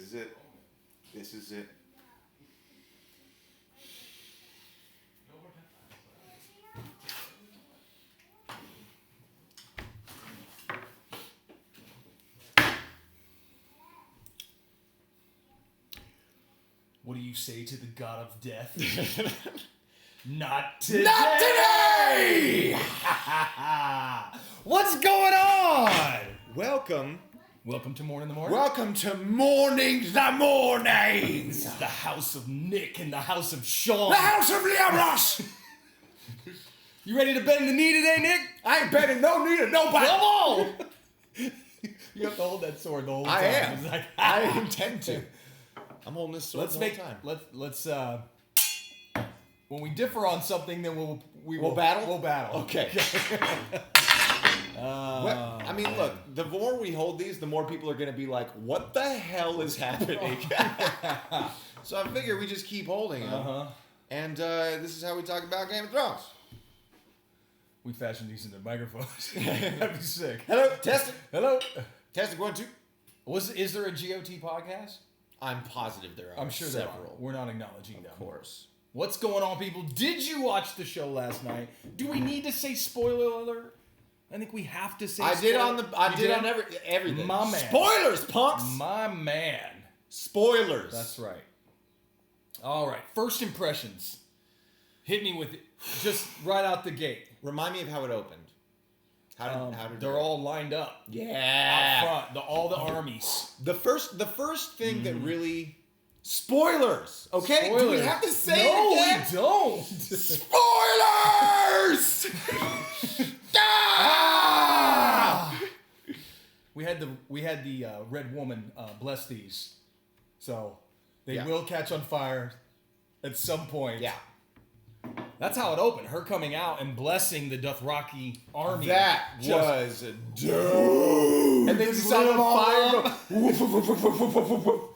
is it. This is it. What do you say to the god of death? Not today! Not today! What's going on? Welcome to Mourning the Morning. Welcome to Mourning the Mornings! The house of Nick and the house of Shawn. The house of Liam. You ready to bend the knee today, Nick? I ain't bending no knee to nobody. Come on! You have to hold that sword the whole time. I am. It's like, I intend to. I'm holding this sword the whole time. Let's when we differ on something, then we'll battle? We'll battle. Okay. Well, I mean, look, the more we hold these, the more people are going to be like, what the hell is happening? So I figure we just keep holding them. Uh-huh. And this is how we talk about Game of Thrones. We fashioned these into microphones. That'd be sick. Hello, test it. Hello. Test it, 1, 2. Is there a GOT podcast? I'm positive there are. I'm sure several. there are. We're not acknowledging them. Of course. What's going on, people? Did you watch the show last night? Do we need to say spoiler alert? I think we have to say. I did on everything. My man. Spoilers, punks. My man. Spoilers. That's right. All right. First impressions. Hit me with it. Just right out the gate. Remind me of how it opened. How did they're all lined up. Yeah. Out front. All the armies. The first thing that really spoilers. Okay. Spoilers. Do we have to say no, it again? we don't. Spoilers. We had the red woman bless these, so they Yeah. will catch on fire at some point. Yeah. That's how it opened. Her coming out and blessing the Dothraki army. That was dope. And they just on fire.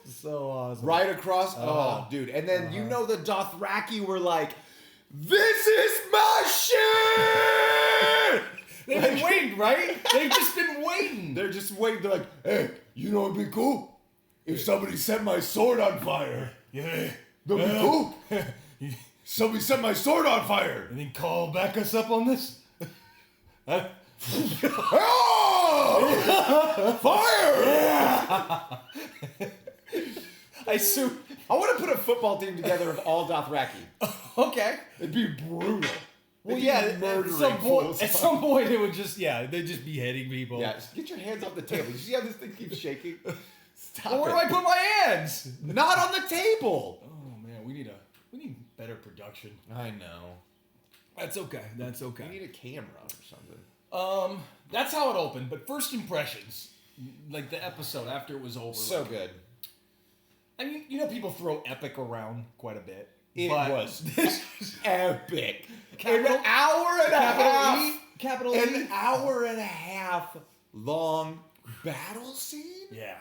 So awesome. Right across. Oh, dude. And then you know the Dothraki were like, "This is my shit." They've been waiting, right? They've just been waiting. They're just waiting. They're like, "Hey, you know it'd be cool if somebody set my sword on fire. Yeah. That'd be cool. Somebody set my sword on fire. And then call back us up on this. Oh! Fire! I want to put a football team together of all Dothraki. Okay. It'd be brutal. Well, They'd yeah. be At murdering fools. some point, it would just they'd just be hitting people. Yeah, just get your hands off the table. You see how this thing keeps shaking? Stop Well, where do it. I put my hands? Not on the table. Oh man, we need better production. I know. That's okay. We need a camera or something. That's how it opened. But first impressions, like the episode after it was over. So good. I mean, people throw epic around quite a bit. It but was this epic. Capital- An hour and a half. Capital An E. hour and a half long battle scene? Yeah.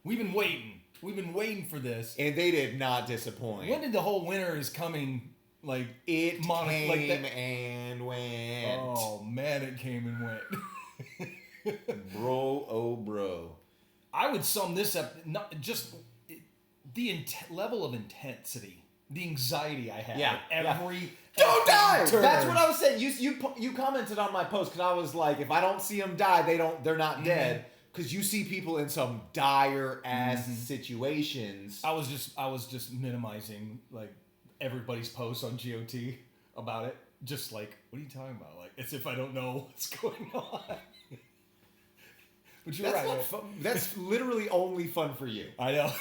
We've been waiting for this. And they did not disappoint. When did the whole winter is coming, like... It came like that? and went. Oh, man, it came and went. Bro. I would sum this up, not just the level of intensity, the anxiety I had. Yeah, Every Don't die! turn. That's what I was saying. You commented on my post because I was like, if I don't see them die, they're not dead. Because you see people in some dire ass situations. I was just minimizing like everybody's posts on GOT about it. Just like, what are you talking about? Like, as if I don't know what's going on. But you're That's right. not fun. That's literally only fun for you. I know.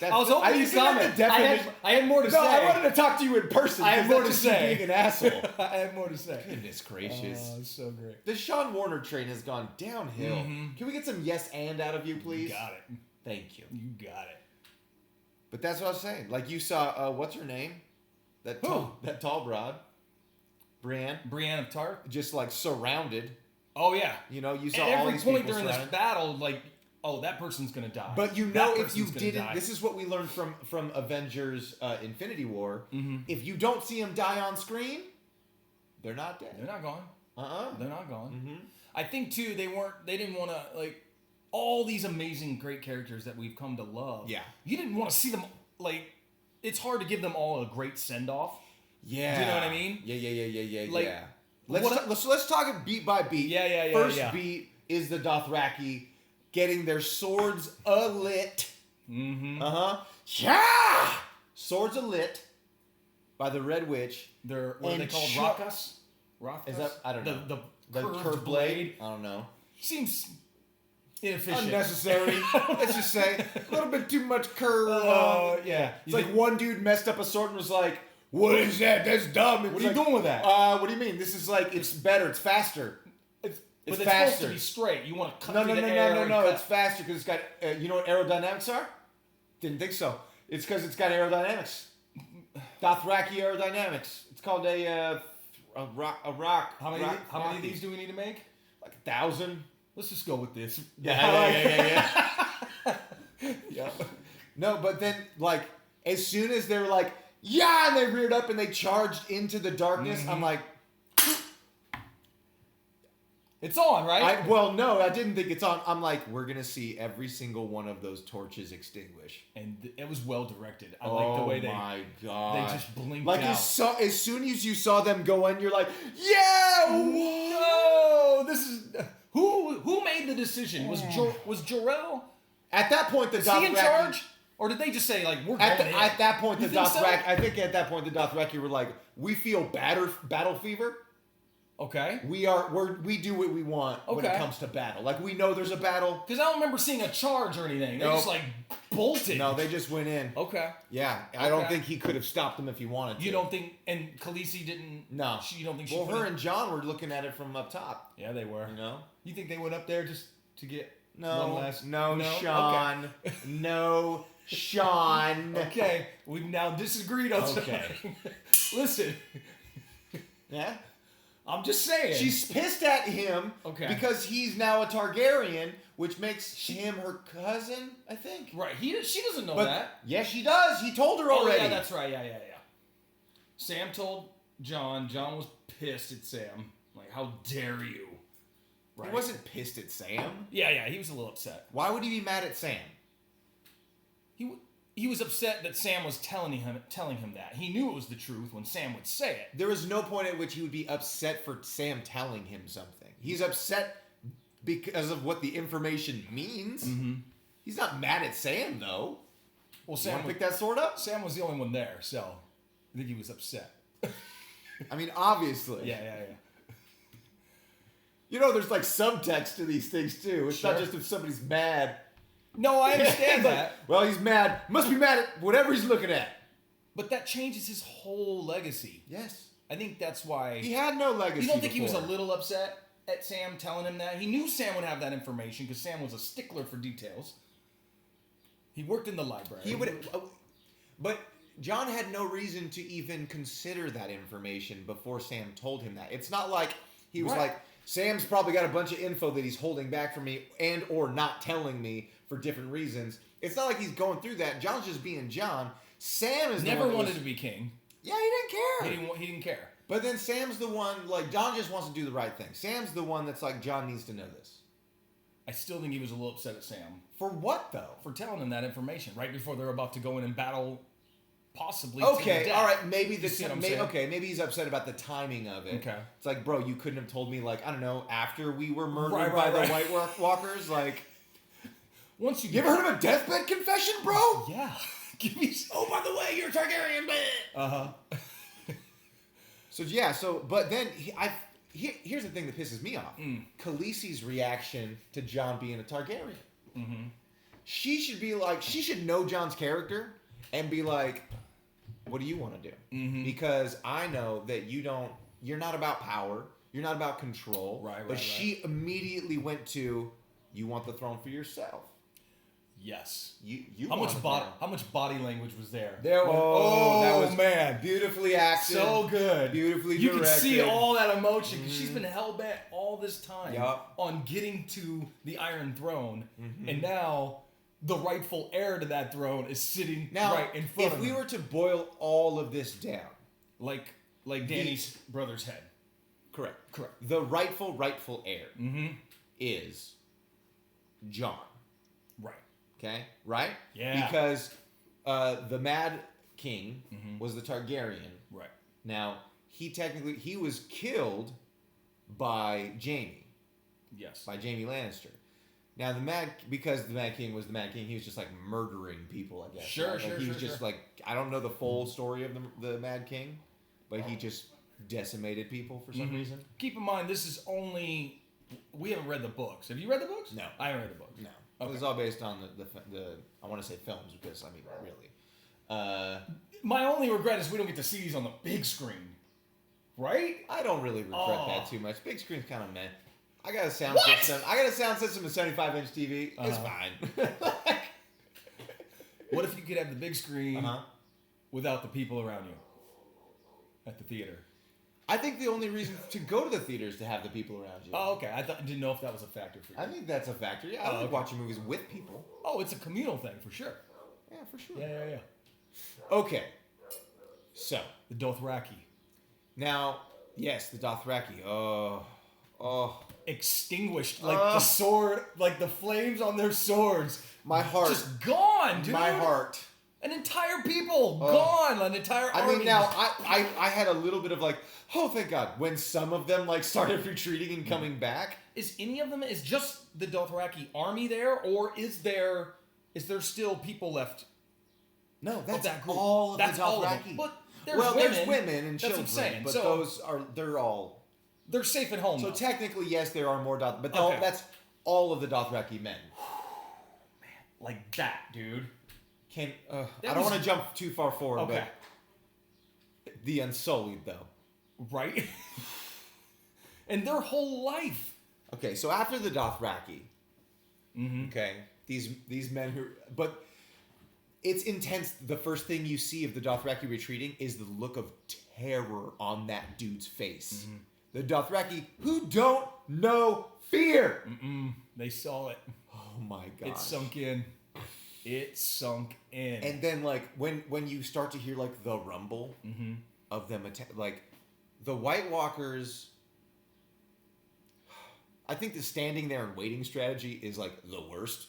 That's, I was hoping you comment. I had more to say. No, I wanted to talk to you in person. I had more to just you say. being an asshole. I had more to say. Goodness gracious. Oh, it's so great. The Shawn Warner train has gone downhill. Can we get some yes and out of you, please? You got it. Thank you. You got it. But that's what I was saying. Like you saw, what's her name? That tall broad. Brienne of Tarth. Just like surrounded. Oh yeah. You know, you saw At all every these point people during this surrounded. battle, like, oh, that person's gonna die. But you That know, if person's you gonna didn't, die. this is what we learned from Avengers Infinity War. Mm-hmm. If you don't see them die on screen, they're not dead. They're not gone. Uh-uh. They're not gone. Mm-hmm. I think too they didn't want to like all these amazing, great characters that we've come to love. Yeah. You didn't want to see them, like, it's hard to give them all a great send-off. Yeah. Do you know what I mean? Yeah. Like, Let's talk it beat by beat. Yeah. First beat is the Dothraki getting their swords alit. Mm-hmm. Yeah! Swords alit by the Red Witch. What are they called? Rakas? Rakas? Is that, I don't know. The curved blade? I don't know. Seems inefficient. Unnecessary. Let's just say. A little bit too much curve. Yeah. It's like one dude messed up a sword and was like, what is that? That's dumb. What are you doing with that? What do you mean? This is like, it's better. It's faster. It's faster. supposed to be straight. You want to cut through the air. No. It's faster because it's got, you know what aerodynamics are? Didn't think so. It's because it's got aerodynamics. Dothraki aerodynamics. It's called a rock. How many of these do we need to make? Like 1,000. Let's just go with this. Yeah. Yeah. No, but then, like, as soon as they're like, yeah, and they reared up and they charged into the darkness, I'm like, it's on, right? No, I didn't think it's on. I'm like, we're going to see every single one of those torches extinguish. And it was well directed. I like the way Oh my God. they just blinked like, out. as soon as you saw them go in, you're like, yeah! No! This is... Who made the decision? Was Jorel? At that point, the Is he in Dothraki... charge? Or did they just say, like, we're At going in? that point, the You think so? Dothraki... I think at that point, the Dothraki were like, we feel battle fever. Okay. We do what we want when it Okay. comes to battle. Like, we know there's a battle. Because I don't remember seeing a charge or anything. They Nope. just, like, bolted. No, they just went in. Okay. Yeah, I don't Okay. think he could have stopped them if he wanted to. You don't think... And Khaleesi didn't... No. You don't think she... Well, her and John were looking at it from up top. Yeah, they were. You know? You think they went up there just to get No, one last... no, Sean. Okay. No, Sean. Okay, we've now disagreed on Okay. something. Listen, Yeah? I'm just saying. She's pissed at him Okay. because he's now a Targaryen, which makes him her cousin, I think. right. She doesn't know But that. yes, she does. He told her already. Oh, yeah, that's right. Yeah. Sam told John. John was pissed at Sam. Like, how dare you? Right. He wasn't pissed at Sam. Yeah. He was a little upset. Why would he be mad at Sam? He was upset that Sam was telling him that. He knew it was the truth when Sam would say it. There was no point at which he would be upset for Sam telling him something. He's upset because of what the information means. Mm-hmm. He's not mad at Sam, though. Well, You Sam want to pick that sword up? Sam was the only one there, so I think he was upset. I mean, obviously. Yeah. You know, there's like subtext to these things, too. It's not Sure. just if somebody's mad. No, I understand Like, that. well, he's mad. Must be mad at whatever he's looking at. But that changes his whole legacy. Yes. I think that's why... He had no legacy. You don't think he was a before. little upset at Sam telling him that? He knew Sam would have that information because Sam was a stickler for details. He worked in the library. He would, but John had no reason to even consider that information before Sam told him that. It's not like he was Right. like, Sam's probably got a bunch of info that he's holding back from me and or not telling me for different reasons. It's not like he's going through that. John's just being John. Sam is never the one that wanted was, to be king. Yeah, he didn't care. He didn't care. But then Sam's the one, like, John just wants to do the right thing. Sam's the one that's like, John needs to know this. I still think he was a little upset at Sam For what, though? for telling him that information right before they're about to go in and battle, possibly. to the Okay, death. all right, maybe You see what I'm saying? maybe he's upset about the timing of it. Okay. It's like, bro, you couldn't have told me, like, I don't know, after we were murdered Right, by right, the right. White Walkers, like, Once you you ever heard of a deathbed confession, bro? Yeah. Give me. Oh, by the way, you're a Targaryen, man. Uh huh. But then here's the thing that pisses me off. Khaleesi's reaction to John being a Targaryen. Mm-hmm. She should know John's character and be like, what do you want to do? Mm-hmm. Because I know that you're not about power, you're not about control. But she immediately went to, you want the throne for yourself. Yes. You How want much the body? throne. How much body language was there? That was man, beautifully acted. so good. Beautifully You directed. can see all that emotion because she's been hell bent all this time Yup. on getting to the Iron Throne, Mm-hmm. and now the rightful heir to that throne is sitting Now, right in front if of we him. were to boil all of this down, like Danny's brother's head. correct. Correct. The rightful heir Mm-hmm. is John. Right. Okay? Right? Yeah. Because the Mad King was the Targaryen. Right. Now, he was killed by Jaime. Yes. By Jaime Lannister. Now, because the Mad King was the Mad King, he was just like murdering people, I guess. Sure, right? sure, He was just like, I don't know the full story of the Mad King, but he just decimated people for some reason. Keep in mind, this is only... We haven't read the books. Have you read the books? No. I haven't read the books. No. Okay. It was all based on the I want to say films because, I mean, really. My only regret is we don't get to see these on the big screen. Right? I don't really regret that too much. Big screen's kind of meh. I got a sound What? system. I got a sound system, a 75-inch TV. It's fine. What if you could have the big screen without the people around you at the theater? I think the only reason to go to the theater is to have the people around you. Oh, okay. Didn't know if that was a factor for you. I think that's a factor. Yeah, I like watching movies with people. Oh, it's a communal thing for sure. Yeah, for sure. Yeah. Okay. So. The Dothraki. Now, yes, the Dothraki. Oh. Extinguished. Like the sword, like the flames on their swords. My heart. Just gone, dude. My heart. An entire people gone. An entire army. I mean, now, I had a little bit of like, oh, thank God, when some of them like started retreating and coming back. Is any of them, is just the Dothraki army there, or is there still people left? No, that's that group? all of That's the all of them. Dothraki. But there's women and That's children, what I'm saying. but So, they're all... They're safe at home. So though. technically, yes, there are more Dothraki, but Okay. that's all of the Dothraki men. Like that, dude. I don't want to jump too far forward, Okay. but the Unsullied, though. Right? And their whole life. Okay, so after the Dothraki, okay, these men who... But it's intense. The first thing you see of the Dothraki retreating is the look of terror on that dude's face. The Dothraki who don't know fear. They saw it. Oh my god! It sunk in. It sunk in. And then, like when you start to hear like the rumble of them, like the White Walkers. I think the standing there and waiting strategy is like the worst.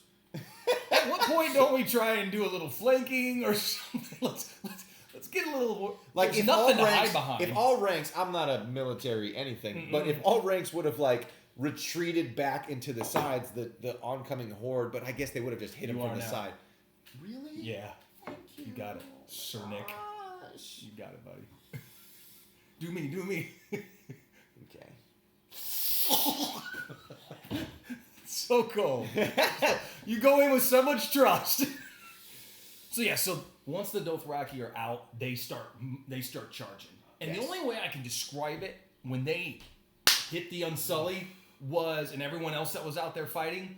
At what point don't we try and do a little flanking or something? Let's get a little more. Like there's if nothing all to ranks, hide behind. if all ranks, I'm not a military anything, but if all ranks would have like retreated back into the sides, the oncoming horde, but I guess they would have just hit him from the side. Really? Yeah. Thank you. You got it, Sir Nick. Gosh. You got it, buddy. Do me. Okay. So cool. You go in with so much trust. So once the Dothraki are out, they start charging. And the only way I can describe it, when they hit the Unsullied and everyone else that was out there fighting,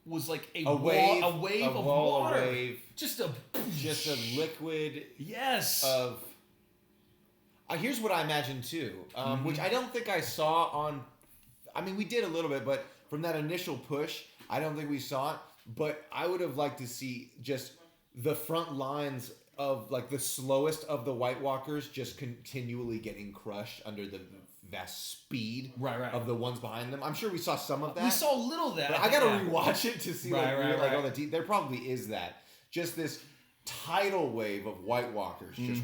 was like a wave of water. A wave. Just a liquid. Yes. Of. Here's what I imagine too, which I don't think I saw on. I mean, we did a little bit, but from that initial push, I don't think we saw it. But I would have liked to see just the front lines of like the slowest of the White Walkers just continually getting crushed under the vast speed of the ones behind them. I'm sure we saw some of that. We saw a little of that. But I gotta rewatch it to see Right. all the there probably is that. Just this tidal wave of White Walkers just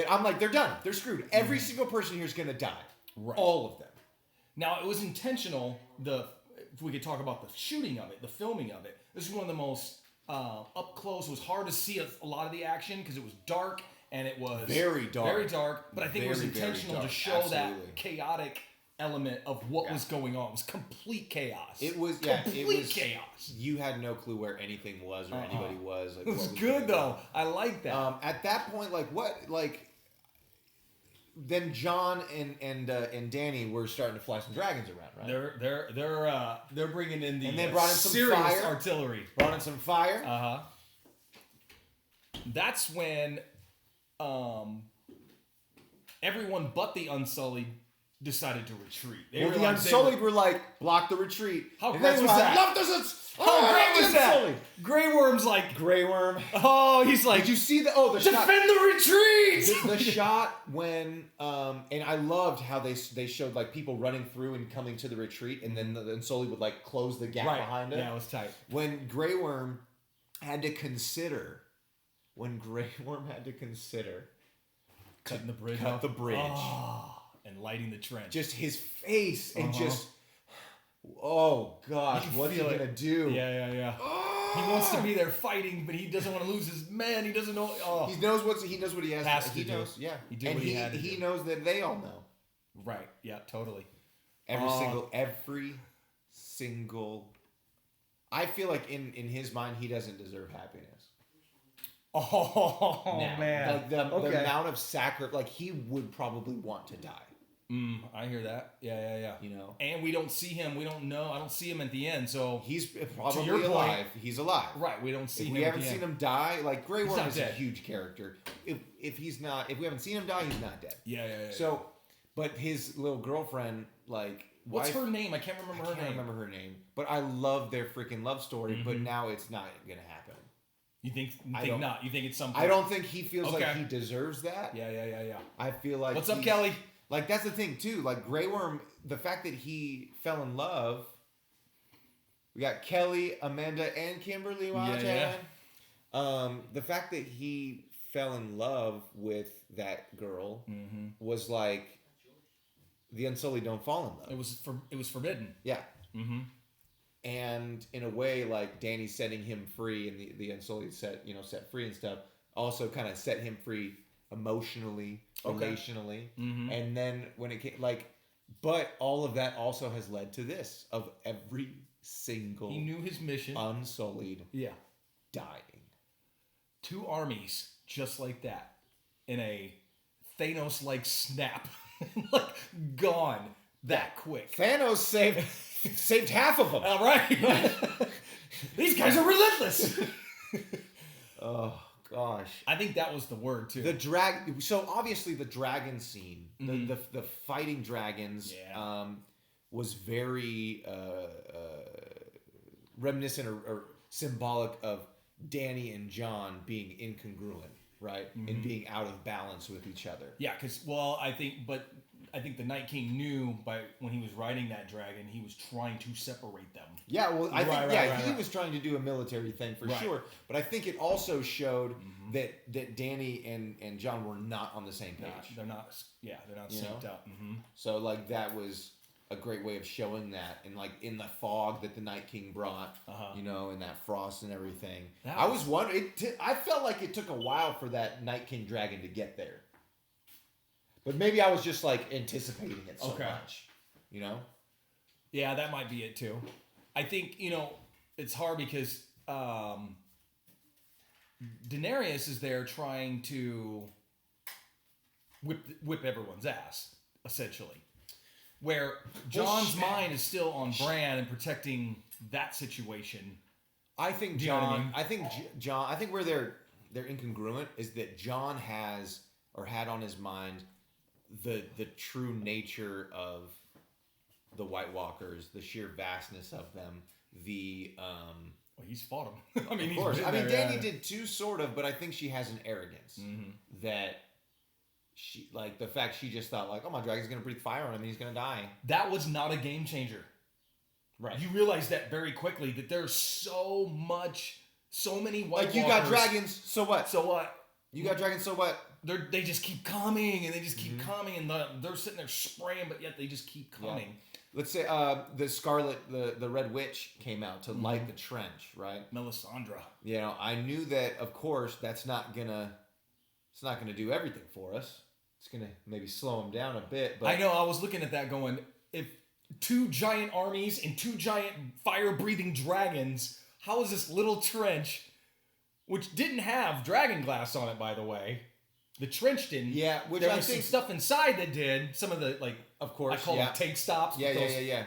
I'm like, they're done. They're screwed. Every single person here is gonna die. Right. All of them. Now, it was intentional, if we could talk about the shooting of it, the filming of it. This is one of the most up close. It was hard to see a lot of the action because it was dark and it was... Very dark. But I think it was intentional to show that chaotic element of what was going on. It was complete chaos. It was, complete chaos. You had no clue where anything was or anybody was. Like, it was good, though. I like that. At that point, then John and Dany were starting to fly some dragons around, right? They're bringing in the and they brought in some serious fire. artillery. Brought in some fire. That's when everyone but the Unsullied decided to retreat. The Unsullied were like, block the retreat. How and great that's was why that? I love this. How great was that? Unsullied. Grey Worm's like, Grey Worm. oh, he's like, Did you see the shot? defend the retreat. The shot when and I loved how they showed like people running through and coming to the retreat, and then Unsullied would like close the gap behind it. Yeah, it was tight. When Grey Worm had to consider, cutting the bridge, cut the bridge, and lighting the trench. just his face and just, oh gosh, what's he gonna do? Yeah. He wants to be there fighting, but he doesn't want to lose his men. He doesn't know. Oh. He knows what he has to do. Knows, yeah. He did what he had to do. He knows that they all know. Right. Yeah. Totally. Every single. I feel like in his mind, he doesn't deserve happiness. Oh now, man! Like the amount of sacrifice, like he would probably want to die. I hear that. Yeah. You know, and we don't see him. We don't know. I don't see him at the end. So he's probably alive. He's alive. Right. We don't see him. We haven't seen him die. Like Grey Worm is dead. a huge character. If we haven't seen him die, he's not dead. Yeah. So, but his little girlfriend, like, what's her name? I can't remember her name. But I love their freaking love story. But now it's not gonna happen. You think not? You think it's something? I don't think he feels like he deserves that. Yeah. I feel like what's up, Kelly? Like that's the thing too. Like Grey Worm, the fact that he fell in love. We got Kelly, Amanda, and Kimberly. Yeah. The fact that he fell in love with that girl was like the Unsullied don't fall in love. It was forbidden. Yeah. And in a way, like Danny setting him free, and the Unsullied set free and stuff, also kind of set him free emotionally, relationally, and then when it came, but all of that also has led to this of every single. He knew his mission. Unsullied. Yeah. Dying. 2 armies just like that, in a Thanos-like snap, like gone that quick. Thanos saved half of them. All right. These guys are relentless. Oh gosh. I think that was the word too. So obviously the dragon scene, the fighting dragons, was very reminiscent or symbolic of Danny and John being incongruent, right, and being out of balance with each other. Yeah, because I think the Night King knew when he was riding that dragon, he was trying to separate them. Yeah, well, I think he was trying to do a military thing for sure, but I think it also showed that Danny and John were not on the same page. They're not synced up. So like that was a great way of showing that, and like in the fog that the Night King brought, and that frost and everything. I was wondering. I felt like it took a while for that Night King dragon to get there. But maybe I was just like anticipating it so much, Yeah, that might be it too. I think it's hard because Daenerys is there trying to whip everyone's ass, essentially. Where John's mind is still on Bran and protecting that situation. I think John. I think John. I think where they're incongruent is that John has or had on his mind the true nature of the White Walkers, the sheer vastness of them, well, he's fought them. I mean, of course. Danny did too, sort of, but I think she has an arrogance that she, like, the fact she just thought, like, oh, my dragon's gonna breathe fire on him and he's gonna die. That was not a game changer. Right. You realize that very quickly, that there's so many White Walkers. You got dragons, so what? So what? You got dragons, so what? They just keep coming, and they just keep coming, and they're sitting there spraying, but yet they just keep coming. Yeah. Let's say the Scarlet, the Red Witch came out to light the trench, right? Melisandre. I knew that, of course, it's not gonna do everything for us. It's gonna maybe slow them down a bit. But I know. I was looking at that, going, if 2 giant armies and 2 giant fire-breathing dragons, how is this little trench, which didn't have dragon glass on it, by the way? The trench didn't. Yeah, which there I was think some stuff inside that did. Some of the of course, I call them take stops. Yeah.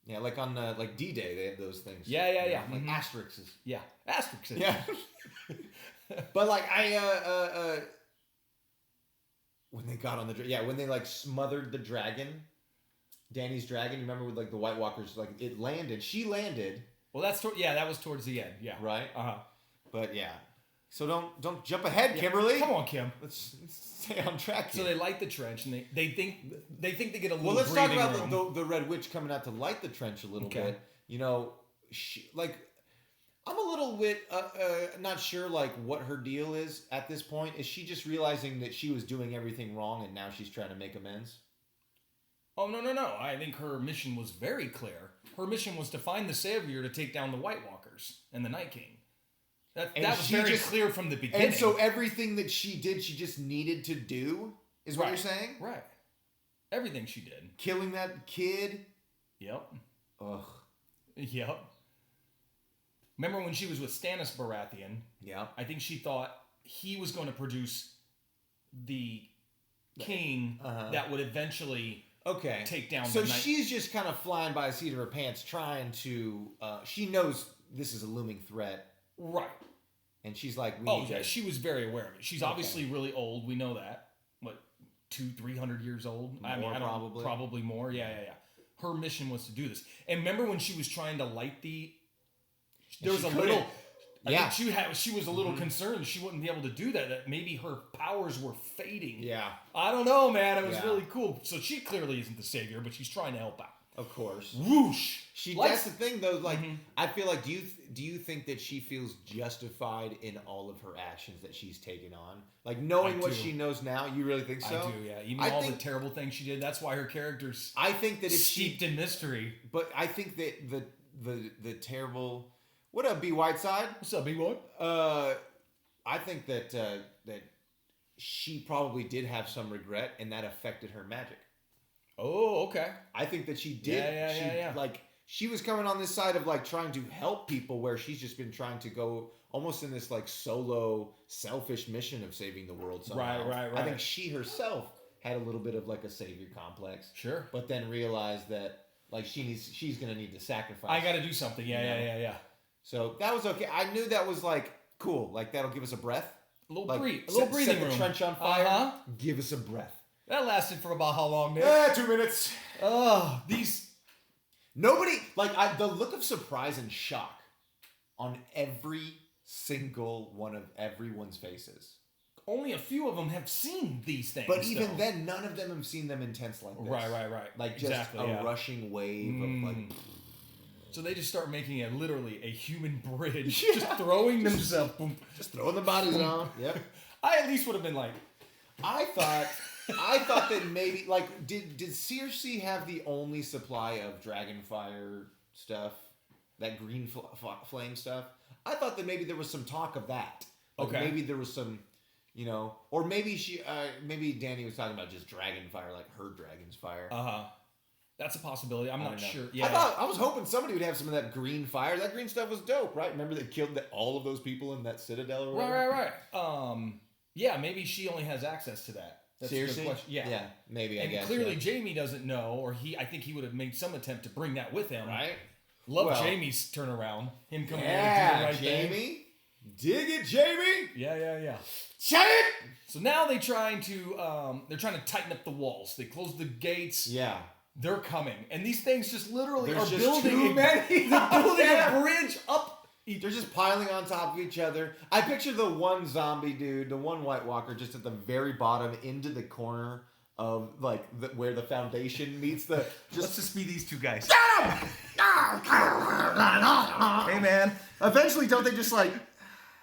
Like on like D-Day, they had those things. Yeah. Like asterisks. Yeah, asterisks. Yeah. But like when they got on when they like smothered the dragon, Danny's dragon. You remember with like the White Walkers, like it landed. She landed, Well, that was towards the end. Yeah. Right. Uh-huh. But yeah. So don't jump ahead, Kimberly. Come on, Kim. Let's stay on track here. So they light the trench, and they think they get a little. Well, let's talk breathing about room. the Red Witch coming out to light the trench a little bit. You know, I'm a little bit not sure like what her deal is at this point. Is she just realizing that she was doing everything wrong and now she's trying to make amends? Oh, no. I think her mission was very clear. Her mission was to find the Savior to take down the White Walkers and the Night King. That was very clear from the beginning. And so everything that she did, she just needed to do, is what you're saying? Right. Everything she did. Killing that kid? Yep. Ugh. Yep. Remember when she was with Stannis Baratheon? Yeah. I think she thought he was going to produce the king that would eventually take down the Night. So she's just kind of flying by the seat of her pants, trying to... she knows this is a looming threat. Right. And she's like... she was very aware of it. She's obviously really old. We know that. What, 200-300 years old? Probably more. Yeah. Her mission was to do this. And remember when she was trying to light the... There was a little... I think she was a little concerned she wouldn't be able to do that. That maybe her powers were fading. Yeah. I don't know, man. It was really cool. So she clearly isn't the Savior, but she's trying to help out. Of course. Whoosh. That's the thing, though. Like, I feel like, do you think that she feels justified in all of her actions that she's taken on? Like, knowing what she knows now, you really think so? I do, yeah. Even all the terrible things she did. That's why her character's steeped in mystery. But I think that the terrible... What up, B. Whiteside? What's up, B. White? I think that she probably did have some regret, and that affected her magic. Oh, okay. I think that she did. Yeah. Like, she was coming on this side of, like, trying to help people, where she's just been trying to go almost in this, like, solo, selfish mission of saving the world somehow. Right. I think she herself had a little bit of, like, a savior complex. Sure. But then realized that, like, she's going to need to sacrifice. I got to do something. Yeah. So that was okay. I knew that was, like, cool. Like, that'll give us a breath. A little breathing set room. The trench on fire. Give us a breath. That lasted for about how long, Nick? 2 minutes. Nobody, like, the look of surprise and shock on every single one of everyone's faces. Only a few of them have seen these things. But even then, none of them have seen them intense like this. Right. Like, just a rushing wave of, like... So they just start making literally a human bridge, just throwing themselves, just throwing the bodies on. Yep. I at least would have been like, I thought that maybe, like, did Cersei have the only supply of dragonfire stuff, that green flame stuff? I thought that maybe there was some talk of that. Like, maybe there was some, you know, or maybe maybe Dany was talking about just dragonfire, like her dragon's fire. That's a possibility. I'm not sure. Yeah. I was hoping somebody would have some of that green fire. That green stuff was dope, right? Remember they killed all of those people in that citadel or whatever? Right. Yeah, maybe she only has access to that. That's Seriously? a good question. Yeah, maybe, I guess. And clearly Jaime doesn't know, or I think he would have made some attempt to bring that with him. Right? Love Jaime's turnaround. Him coming in and doing the right thing. Jaime. Dig it, Jaime. Yeah. Say it! So now they're trying to tighten up the walls. They close the gates. Yeah. They're coming, and these things just literally There's are just building. Too many. They're building a bridge up. They're just piling on top of each other. I picture the one zombie dude, the one White Walker, just at the very bottom, into the corner of like where the foundation meets the. Let's just be these two guys. Get him! Hey man. Eventually, don't they just like?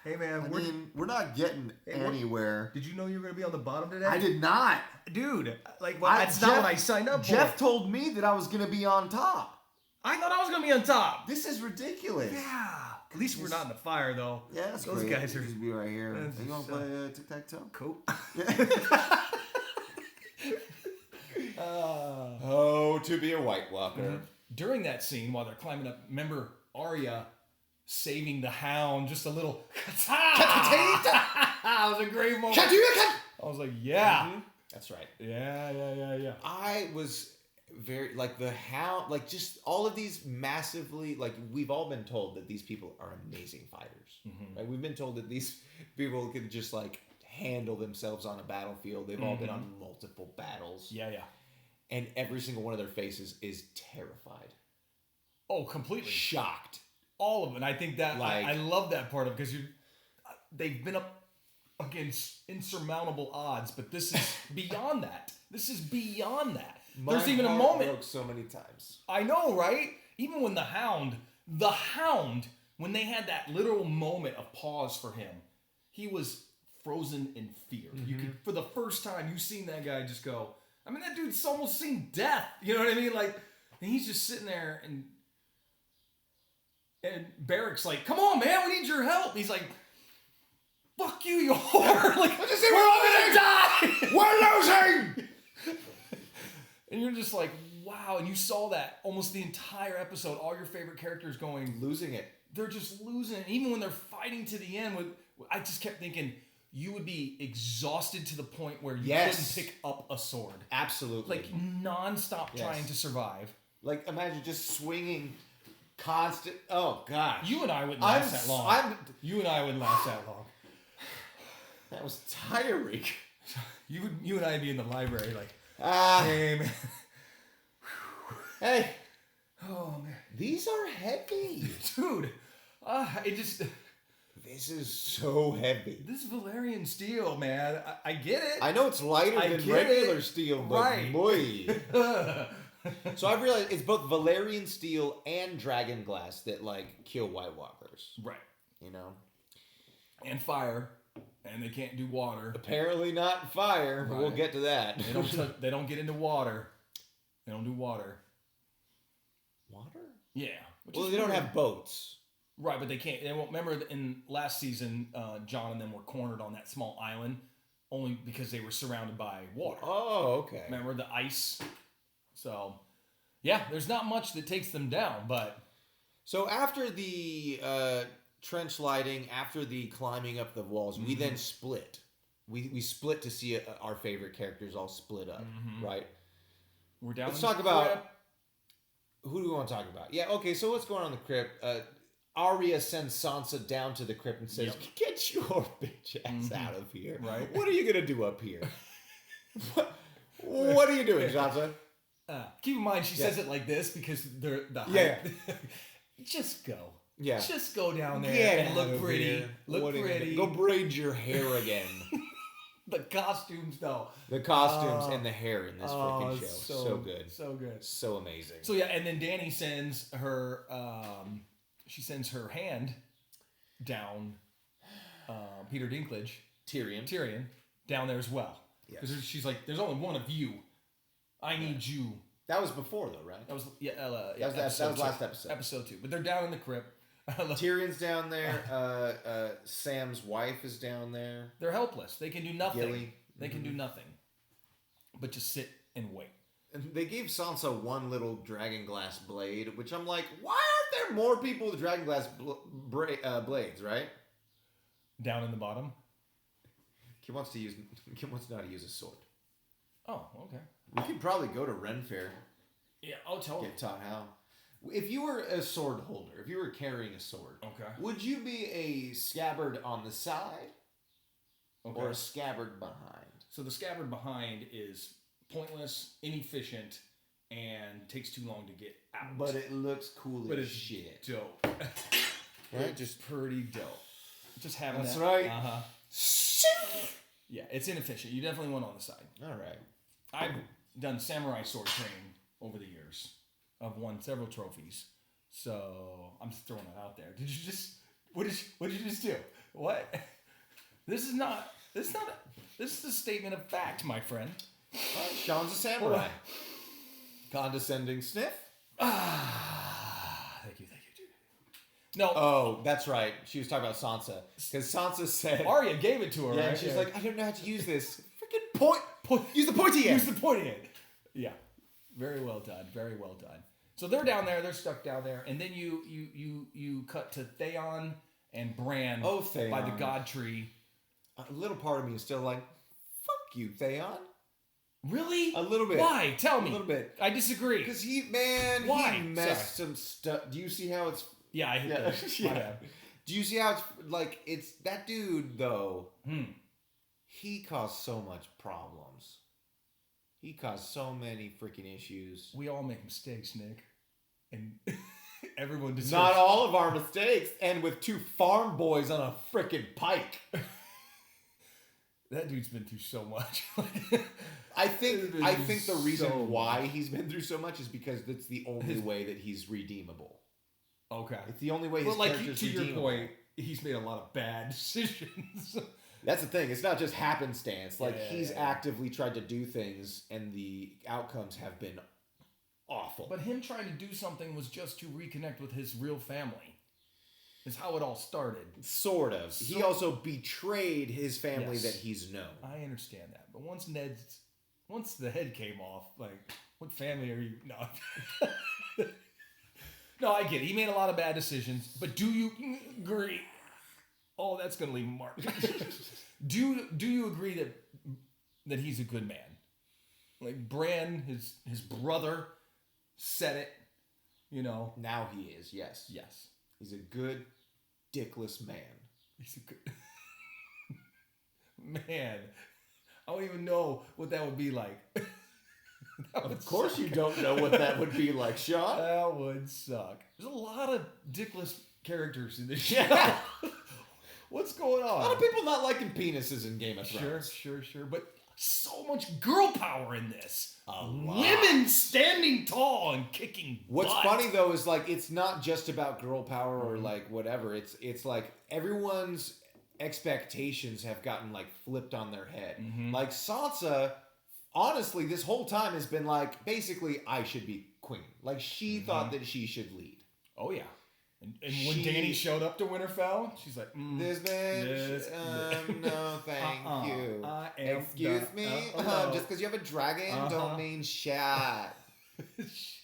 Hey man, we're not getting anywhere. Did you know you were going to be on the bottom today? I did not. Dude, like, that's not what I signed up for. Jeff told me that I was going to be on top. I thought I was going to be on top. This is ridiculous. Yeah. At least we're not in the fire, though. Yeah, that's Those great. guys are... Just be right here. You want to play tic-tac-toe? Cool. To be a White Walker. Mm-hmm. During that scene, while they're climbing up, remember Arya saving the Hound, just a little... That was a great moment. I was like, yeah. Mm-hmm. That's right. Yeah. I was very, like, the Hound, like, just all of these massively, like, we've all been told that these people are amazing fighters. Mm-hmm. Right? We've been told that these people can just, like, handle themselves on a battlefield. They've all been on multiple battles. Yeah. And every single one of their faces is terrified. Oh, completely. Shocked. all of it. And I think that Like- I love that part of it because they've been up against insurmountable odds, but this is beyond that. This is beyond that. There's even a heart moment. broke so many times. I know, right? Even when the Hound, when they had that literal moment of pause for him, he was frozen in fear. You could, for the first time, you seen that guy just go. I mean, that dude's almost seen death. You know what I mean? Like, and he's just sitting there, and Barrick's like, "Come on, man, we need your help." He's like, "Fuck you, you whore!" Like, we're all gonna die. We're losing. And you're just like, wow. And you saw that almost the entire episode. All your favorite characters Losing it. they're just losing it. Even when they're fighting to the end, I just kept thinking you would be exhausted to the point where you couldn't pick up a sword. Absolutely. Like nonstop trying to survive. Like imagine just swinging, constant. Oh gosh. You and I wouldn't last that long. You and I wouldn't last that long. That was tiring. You and I'd be in the library like, hey man. Hey. Oh man. These are heavy. Dude. It just. This is so heavy. This Valerian steel, man. I get it. I know it's lighter than regular steel, but boy. So I've realized it's both Valerian steel and dragon glass that like kill White Walkers. Right. You know? And fire. And they can't do water. Apparently not fire. Right. We'll get to that. They don't get into water. They don't do water. Water? Yeah. Well, they don't have boats. Right, but they can't. They won't. Remember in last season, John and them were cornered on that small island only because they were surrounded by water. Oh, okay. Remember the ice? So, yeah, there's not much that takes them down, but... So after the trench lighting, after the climbing up the walls, we then split. We split to see our favorite characters all split up, right? We're down. Let's talk about... Who do we want to talk about? Yeah, okay, so what's going on in the crypt? Arya sends Sansa down to the crypt and says, "Get your bitch ass out of here. Right. What are you going to do up here? What are you doing, Sansa?" Keep in mind, she says it like this because they're the Just go. Yeah. Just go down there and look pretty. Here. Look pretty. Go braid your hair again. The costumes, though. The costumes and the hair in this freaking show. So good. So good. So amazing. So yeah, and then Dany sends her she sends her hand down Peter Dinklage. Tyrion down there as well. Because she's like, there's only one of you. I need you. That was before though, right? That was that was last episode. Episode 2. But they're down in the crypt. Tyrion's down there. Sam's wife is down there. They're helpless. They can do nothing. Gilly. They can do nothing. But just sit and wait. And they gave Sansa one little dragon glass blade, which I'm like, why aren't there more people with dragon glass blades, right? Down in the bottom? Kim wants to know how to use a sword. Oh, okay. We could probably go to Ren Fair. Yeah, I'll tell you. Get taught how. If you were a sword holder, if you were carrying a sword, would you be a scabbard on the side or a scabbard behind? So the scabbard behind is pointless, inefficient, and takes too long to get out. But it looks cool as shit. Dope. Right? Just pretty dope. Just having That's that. right. Yeah, it's inefficient. You definitely want on the side. All right. I've done samurai sword training over the years. I've won several trophies. So I'm just throwing it out there. Did you just what did you just do? What? This is a statement of fact, my friend. Sean's a samurai. Condescending sniff. Thank you, dude. No. Oh, that's right. She was talking about Sansa. Because Sansa said... Arya gave it to her, right? and she's like, I don't know how to use this. Freaking point. Use the pointy end. Use the pointy end. Yeah. Very well done. Very well done. So they're down there. They're stuck down there. And then you cut to Theon and Bran Theon. by the God Tree. A little part of me is still like, fuck you, Theon. Really? A little bit. Why? Tell me. A little bit. I disagree. Because he messed some stuff. Do you see how it's... Yeah, I hit that. My bad. Do you see how it's like, it's that dude though, he caused so much problems. He caused so many freaking issues. We all make mistakes, Nick. And everyone deserves. Not all of our mistakes end with 2 farm boys on a frickin' pike. That dude's been through so much. I think the reason why much. he's been through so much is because it's the only way that he's redeemable. Okay. It's the only way his character's to redeemable. your point, he's made a lot of bad decisions. That's the thing. It's not just happenstance. Like, Yeah. he's actively tried to do things, and the outcomes have been awful. But him trying to do something was just to reconnect with his real family. Is how it all started. Sort of. He also betrayed his family Yes. that he's known. I understand that. But once the head came off, like, what family are you? No. No, I get it. He made a lot of bad decisions. But do you agree? Oh, that's going to leave a mark. Do you agree that he's a good man? Like, Bran, his brother, said it, you know. Now he is, yes. Yes. He's a good, dickless man. He's a good... Man, I don't even know what that would be like. Of course you don't know what that would be like, Shawn. That would suck. There's a lot of dickless characters in this show. Yeah. What's going on? A lot of people not liking penises in Game of Thrones. Sure. But so much girl power in this. A lot. Women standing tall and kicking What's butt. funny though is like it's not just about girl power or like whatever. It's like everyone's expectations have gotten like flipped on their head. Like Sansa, honestly, this whole time has been like basically I should be queen. Like she thought that she should lead. Oh yeah. And when Dany showed up to Winterfell, she's like, This bitch, no, thank you. I am Excuse me? Just because you have a dragon don't mean shit. Yes.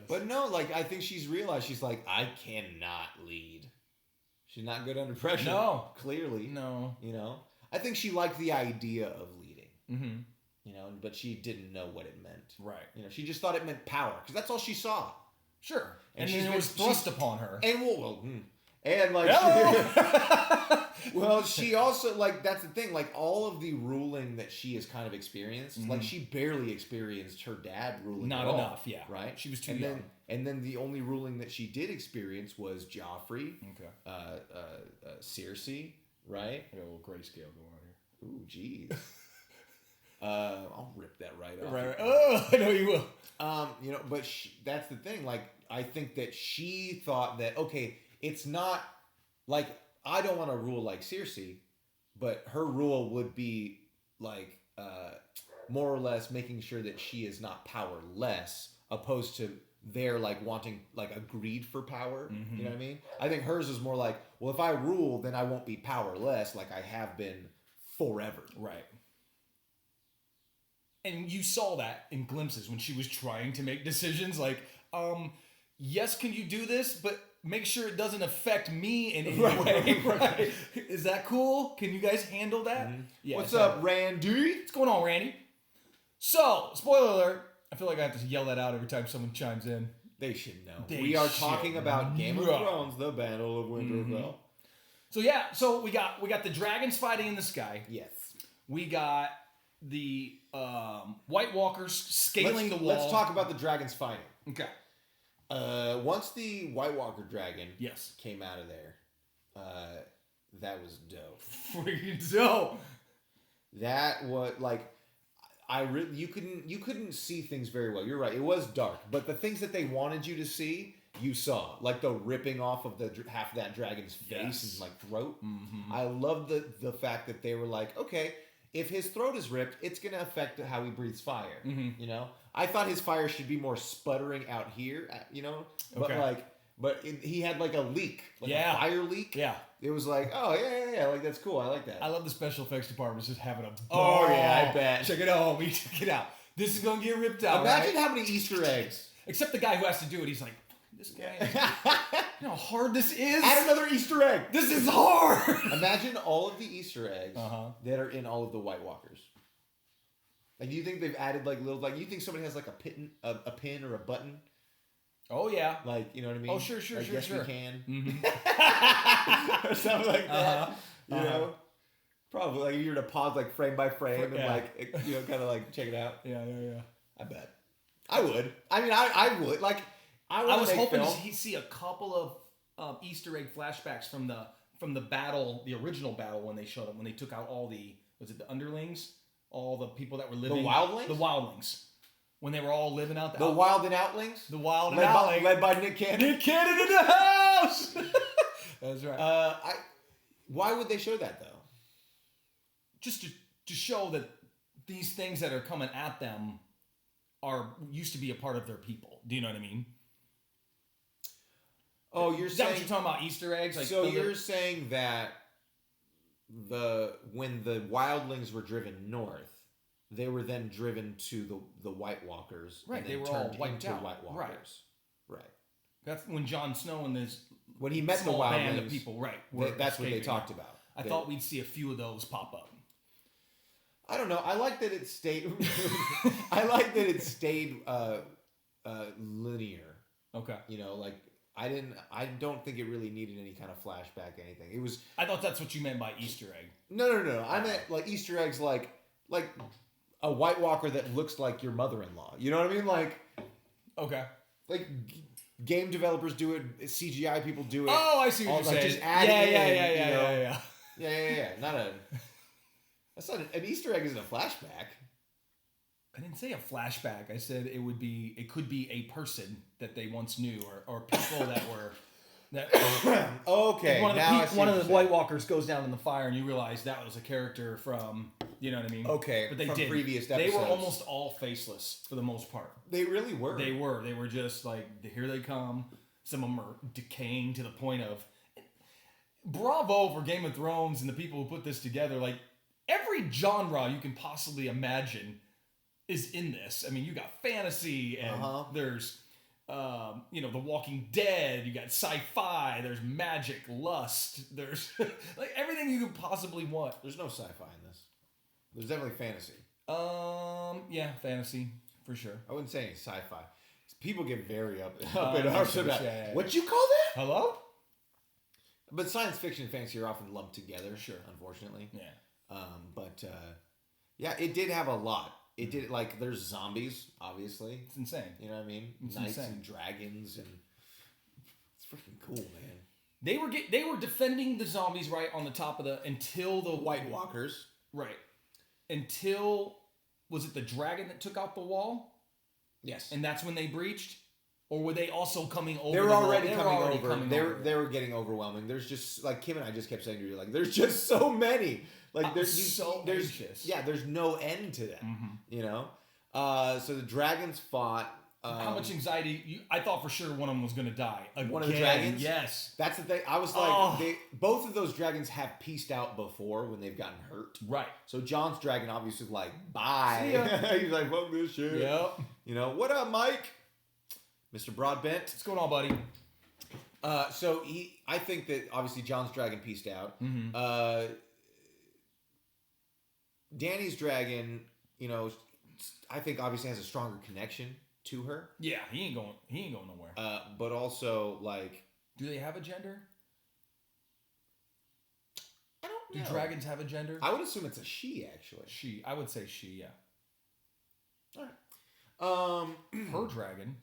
But no, like, I think she's realized, she's like, I cannot lead. She's not good under pressure. No. Clearly. No. You know? I think she liked the idea of leading. Mm-hmm. You know, but she didn't know what it meant. Right. You know, she just thought it meant power. Because that's all she saw. Sure. And she's then it was thrust upon her. And and like, well, she also, like, that's the thing, like, all of the ruling that she has kind of experienced, like, she barely experienced her dad ruling Not at all, enough, yeah. right? She was too young. And then the only ruling that she did experience was Joffrey, Cersei, right? I got a little grayscale going on here. Ooh, jeez. I'll rip that right off. Right. Oh, I know you will. You know, but that's the thing. Like, I think that she thought that, okay, it's not like I don't want to rule like Cersei, but her rule would be like more or less making sure that she is not powerless, opposed to their like wanting like a greed for power. You know what I mean? I think hers is more like, well, if I rule, then I won't be powerless like I have been forever. Right. And you saw that in glimpses when she was trying to make decisions like, yes, can you do this? But make sure it doesn't affect me in any way. Right. Is that cool? Can you guys handle that? Yeah. What's up, Randy? What's going on, Randy? So, spoiler alert. I feel like I have to yell that out every time someone chimes in. They should know. They We are should talking about Game of know. Thrones, the Battle of Winterfell. So yeah, so we got the dragons fighting in the sky. Yes. We got the White Walkers scaling the wall. Let's talk about the dragons fighting. Okay. Once the White Walker dragon came out of there, that was dope. Freaking dope. That was like, you couldn't see things very well. You're right. It was dark, but the things that they wanted you to see, you saw, like the ripping off of the half of that dragon's face and like throat. I love the fact that they were like, okay, if his throat is ripped, it's gonna affect how he breathes fire. You know, I thought his fire should be more sputtering out here. You know, but he had like a leak, like a fire leak. Yeah. It was like, oh yeah, like that's cool. I like that. I love the special effects department just having a Oh ball. yeah, I bet. Check it out, homie. Check it out. This is gonna get ripped out. Imagine right? how many Easter eggs. Except the guy who has to do it. He's like, this guy. You know how hard this is. Add another Easter egg. This is hard. Imagine all of the Easter eggs that are in all of the White Walkers. Like, do you think they've added like little, like, you think somebody has like a pin or a button? Oh yeah. Like, you know what I mean? Oh sure. Like, yes, sure. we can. Or something like that. You know? Probably like you're to pause like frame by frame and like, you know, kind of like check it out. Yeah. I bet. I would. I mean, I would. Like, I was hoping to see a couple of Easter egg flashbacks from the battle, the original battle when they showed up, when they took out all the, was it the underlings? All the people that were living. The wildlings? The wildlings. When they were all living out the wild and outlings? The wild and outlings. Led by Nick Cannon. Nick Cannon in the house! That's right. Why would they show that, though? Just to show that these things that are coming at them used to be a part of their people. Do you know what I mean? Oh, you're Is saying... that what you're talking about, Easter eggs? Like, so you're saying that when the wildlings were driven north, they were then driven to the White Walkers. Right, and they were turned all wiped into out. White Walkers. Right. That's when Jon Snow and his when he met the small band of wildlings, people, right? That's what they talked about. I thought we'd see a few of those pop up. I don't know. I like that it stayed. I like that it stayed linear. Okay. You know, like I don't think it really needed any kind of flashback. Anything. It was. I thought that's what you meant by Easter egg. No. I meant like Easter eggs, like a White Walker that looks like your mother-in-law. You know what I mean? Like. Okay. Like. Game developers do it. CGI people do it. Oh, I see what you're saying. Just add it in. Yeah. That's not an Easter egg. Isn't a flashback. I didn't say a flashback. I said it could be a person that they once knew, or people that were that. Okay. One of the White Walkers goes down in the fire, and you realize that was a character from. You know what I mean? Okay. But they from did. Previous episodes. They were almost all faceless for the most part. They really were. They were just like, here they come. Some of them are decaying to the point of. Bravo for Game of Thrones and the people who put this together. Like, every genre you can possibly imagine is in this. I mean, you got fantasy and there's, The Walking Dead. You got sci-fi. There's magic, lust. There's like everything you could possibly want. There's no sci-fi in this. There's definitely fantasy. Yeah, fantasy for sure. I wouldn't say any sci-fi. People get very up in arms about what you call that? Hello? But science fiction and fantasy are often lumped together. Sure. Unfortunately. Yeah. Yeah, it did have a lot. It did, like, there's zombies, obviously. It's insane. You know what I mean? It's Knights insane. and dragons, and it's freaking cool, man. They were defending the zombies right on the top of until the White Walkers. Right. Until, was it the dragon that took out the wall? Yes. And that's when they breached? Or were they also coming over? They were already coming over. Over. They were getting overwhelming. There's just, like, Kim and I just kept saying to you, like, there's just so many. Like, there's anxious. Yeah, there's no end to that. Mm-hmm. You know? So the dragons fought. How much anxiety? I thought for sure one of them was going to die. Again. One of the dragons? Yes. That's the thing. I was like, both of those dragons have pieced out before when they've gotten hurt. Right. So John's dragon obviously was like, bye. See ya. He's like, fuck this shit. Yep. You know, what up, Mike? Mr. Broadbent. What's going on, buddy? I think that obviously John's dragon pieced out. Mm-hmm. Danny's dragon, I think obviously has a stronger connection to her. Yeah, he ain't going nowhere. But also, like, do they have a gender? I don't know. Do dragons have a gender? I would assume it's a she, actually. She. I would say she, yeah. All right. Her dragon.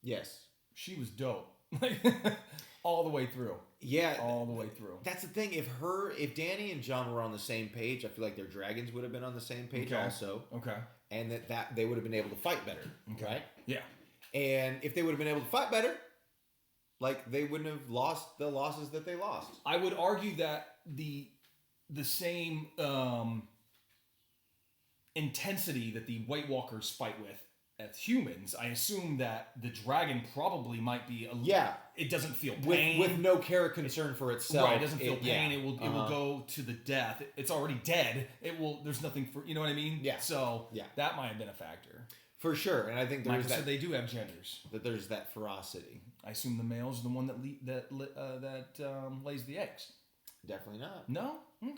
Yes. She was dope. All the way through. Yeah. All the way through. That's the thing. If Danny and John were on the same page, I feel like their dragons would have been on the same page also. Okay. And that they would have been able to fight better. Okay. Right? Yeah. And if they would have been able to fight better, like, they wouldn't have lost the losses that they lost. I would argue that the same intensity that the White Walkers fight with as humans, I assume that the dragon probably might be it doesn't feel pain with no care or concern for itself. Right, it doesn't feel pain. Yeah. It will go to the death. It's already dead. There's nothing for, you know what I mean? Yeah. So that might have been a factor. For sure. And I think there's that. So they do have genders. That there's that ferocity. I assume the male's the one that lays the eggs. Definitely not. No? Okay.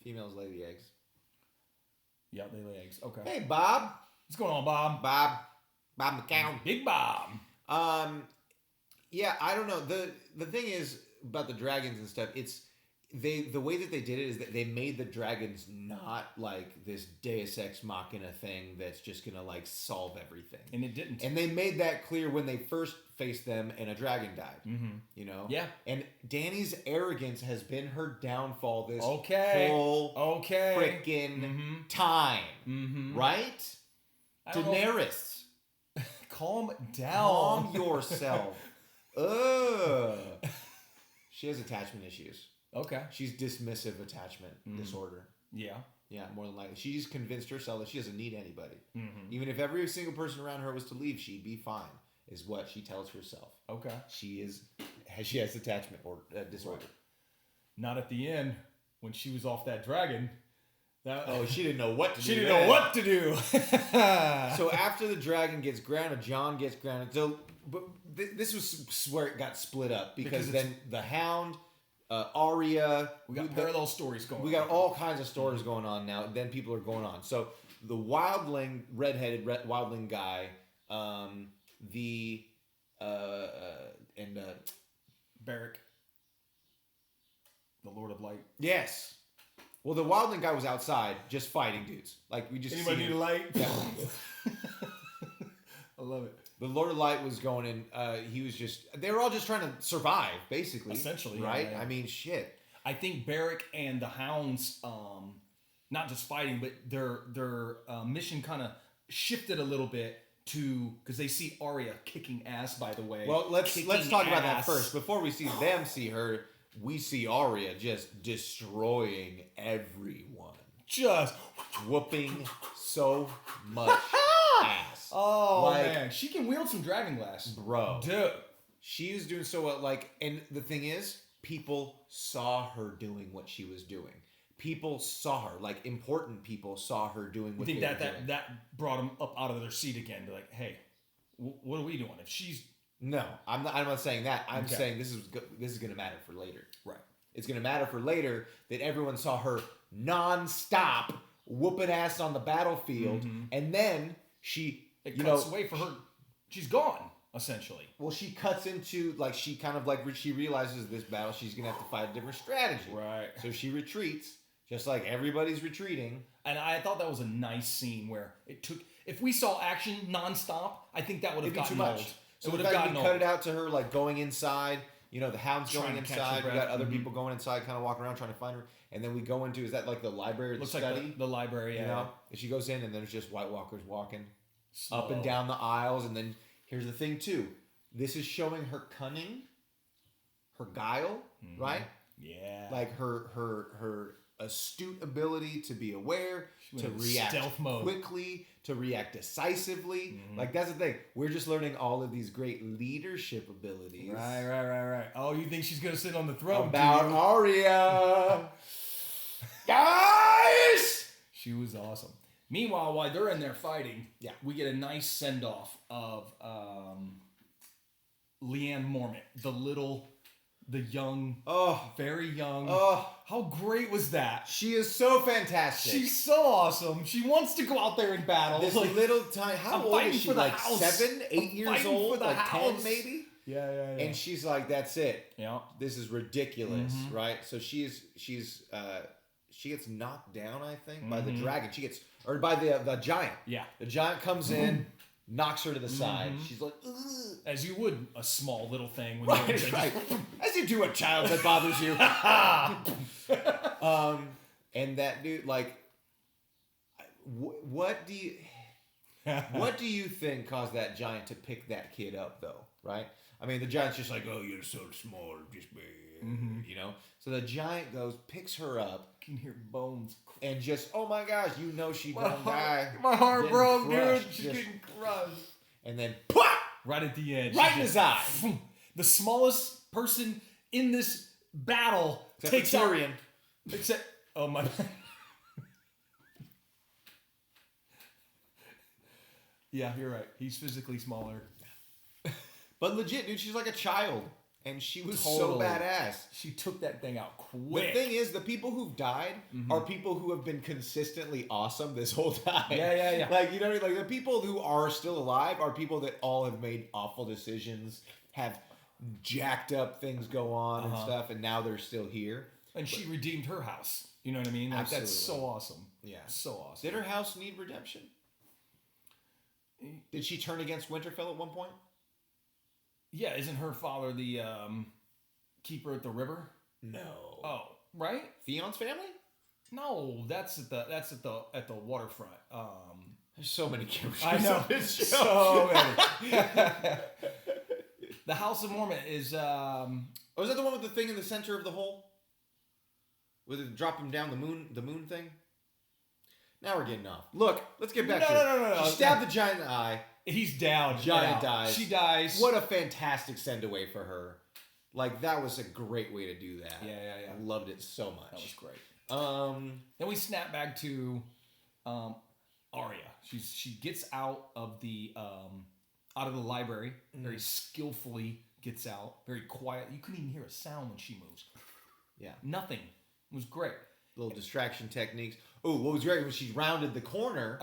Females lay the eggs. Yeah, they lay eggs. Okay. Hey, Bob. What's going on, Bob? Bob McCown. Big Bob. Yeah, I don't know. The thing is about the dragons and stuff, the way that they did it is that they made the dragons not like this Deus Ex Machina thing that's just gonna like solve everything. And it didn't. And they made that clear when they first faced them and a dragon died. Mm-hmm. You know? Yeah. And Dany's arrogance has been her downfall this whole freaking time. Mm-hmm. Right? Daenerys. Calm down. Calm yourself. Ugh. She has attachment issues. Okay. She's dismissive attachment disorder. Yeah. Yeah, more than likely. She's convinced herself that she doesn't need anybody. Mm-hmm. Even if every single person around her was to leave, she'd be fine, is what she tells herself. Okay. She has attachment or disorder. Not at the end when she was off that dragon. She didn't know what to do. She didn't know what to do. So after the dragon gets grounded, Jon gets grounded. So, but this was where it got split up because then the Hound, Arya. We got parallel stories going on. We got all kinds of stories going on now. Then people are going on. So the wildling, redheaded wildling guy, Beric, the Lord of Light. Yes. Well, the wildling guy was outside just fighting dudes. Like we just anybody need a light? Yeah. I love it. The Lord of Light was going in. He was just. They were all just trying to survive, basically. Essentially, right? Yeah. I mean, shit. I think Beric and the Hounds, not just fighting, but their mission kind of shifted a little bit to because they see Arya kicking ass. By the way, well, let's talk about that first before we see them see her. We see Arya just destroying everyone, just whooping so much ass. Oh man, she can wield some dragon glass, bro. Dude, she was doing so well. Like, and the thing is, people saw her doing what she was doing. People saw her, like important people saw her doing what they were doing. That brought them up out of their seat again. They're like, hey, what are we doing? If she's no, I'm not saying that. I'm saying this is going to matter for later. Right. It's going to matter for later that everyone saw her nonstop whooping ass on the battlefield, and then it cuts away for her. She's gone essentially. Well, she cuts into she realizes this battle she's going to have to fight a different strategy. Right. So she retreats, just like everybody's retreating. And I thought that was a nice scene where it took. If we saw action nonstop, I think that would have gotten too much. Old. So we cut it out to her like going inside. You know, the Hound's going inside. We got other people going inside, kind of walking around trying to find her. And then we go into, is that like the library or the study? Like the library, yeah. You know? And she goes in and there's just White Walkers walking up and down the aisles. And then here's the thing too. This is showing her cunning, her guile, right? Yeah. Like her astute ability to be aware, to react stealth mode quickly, to react decisively. Like that's the thing. We're just learning all of these great leadership abilities. Right. Oh, you think she's gonna sit on the throne? About Arya. Guys! She was awesome. Meanwhile, while they're in there fighting, we get a nice send-off of Lyanne Mormont, the young, very young. How great was that? She is so fantastic. She's so awesome. She wants to go out there and battle. This little tiny, how old is she? Like 7, 8 years old? Like 10 maybe? Yeah. And she's like, that's it. Yeah. This is ridiculous, right? So she gets knocked down, I think, by the dragon. By the giant. Yeah. The giant comes in, knocks her to the side. She's like, ugh. As you would a small little thing when you're right. As you do a child that bothers you. And that dude, like, what do you think caused that giant to pick that kid up, though? Right? I mean, the giant's just like, oh, you're so small, just me, you know. So the giant picks her up. You can hear bones, and just, oh my gosh, she gonna die. My heart broke, dude. She's getting crushed. And then, right at the edge, right in his eye. The smallest person in this battle takes Tyrion. Except, oh my. Yeah, you're right. He's physically smaller. But legit, dude, she's like a child. And she was so badass. She took that thing out quick. The thing is, the people who've died are people who have been consistently awesome this whole time. Yeah. Like, you know what I mean? Like, the people who are still alive are people that all have made awful decisions, have jacked up things go on and stuff, and now they're still here. And she redeemed her house. You know what I mean? Like, that's so awesome. Yeah. So awesome. Did her house need redemption? Did she turn against Winterfell at one point? Yeah, isn't her father the keeper at the river? No. Oh, right? Theon's family? No, that's at the waterfront. There's so many characters. I know. On this show. So many. The House of Mormon is Oh, is that the one with the thing in the center of the hole? With it drop him down the moon thing? Now we're getting off. Look, let's get back to it. No. She stabbed the giant in the eye. He's down. Giant dies. She dies. What a fantastic send away for her. Like, that was a great way to do that. Yeah. I loved it so much. That was great. Then we snap back to Arya. She gets out of the library, very skillfully gets out, very quiet. You couldn't even hear a sound when she moves. Yeah. Nothing. It was great. Little distraction techniques. Oh, what was great when she rounded the corner.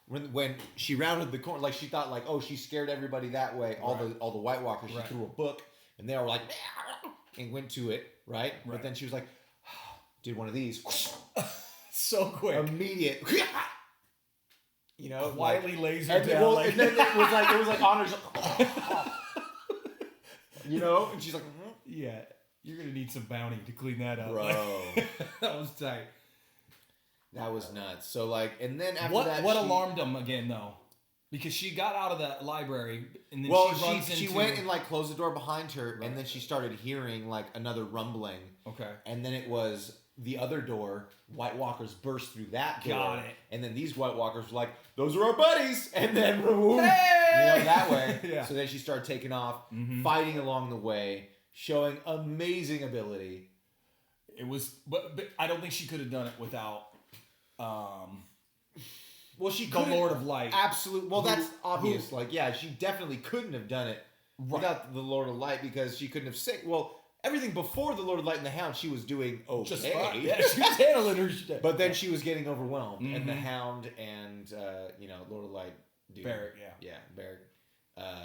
When she rounded the corner, like she thought, like, oh, she scared everybody that way. All the White Walkers. She threw a book, and they were like, and went to it, right? But then she was like, did one of these, so quick, immediate, you know, quietly like, laser and, down. well, and then it was like honors, you know, and she's like, yeah, you're gonna need some bounty to clean that up, bro. That was tight. That was nuts. So like, and then after what that, what alarmed them again though? Because she got out of the library and then she went and like closed the door behind her, and then she started hearing like another rumbling. Okay. And then it was the other door. White Walkers burst through that door. Got it. And then these White Walkers were like, "Those are our buddies," and then hey! You know, that way. Yeah. So then she started taking off, fighting along the way, showing amazing ability. It was, but I don't think she could have done it without. Well, she the couldn't. Lord of Light. Absolutely. Well, that's obvious. Like, yeah, she definitely couldn't have done it without the Lord of Light because she couldn't have sick. Well, everything before the Lord of Light and the Hound, she was doing okay. Just fine. Yeah, she was handling her shit. But then she was getting overwhelmed, and the Hound and Lord of Light, dude, Barrett, Barrett.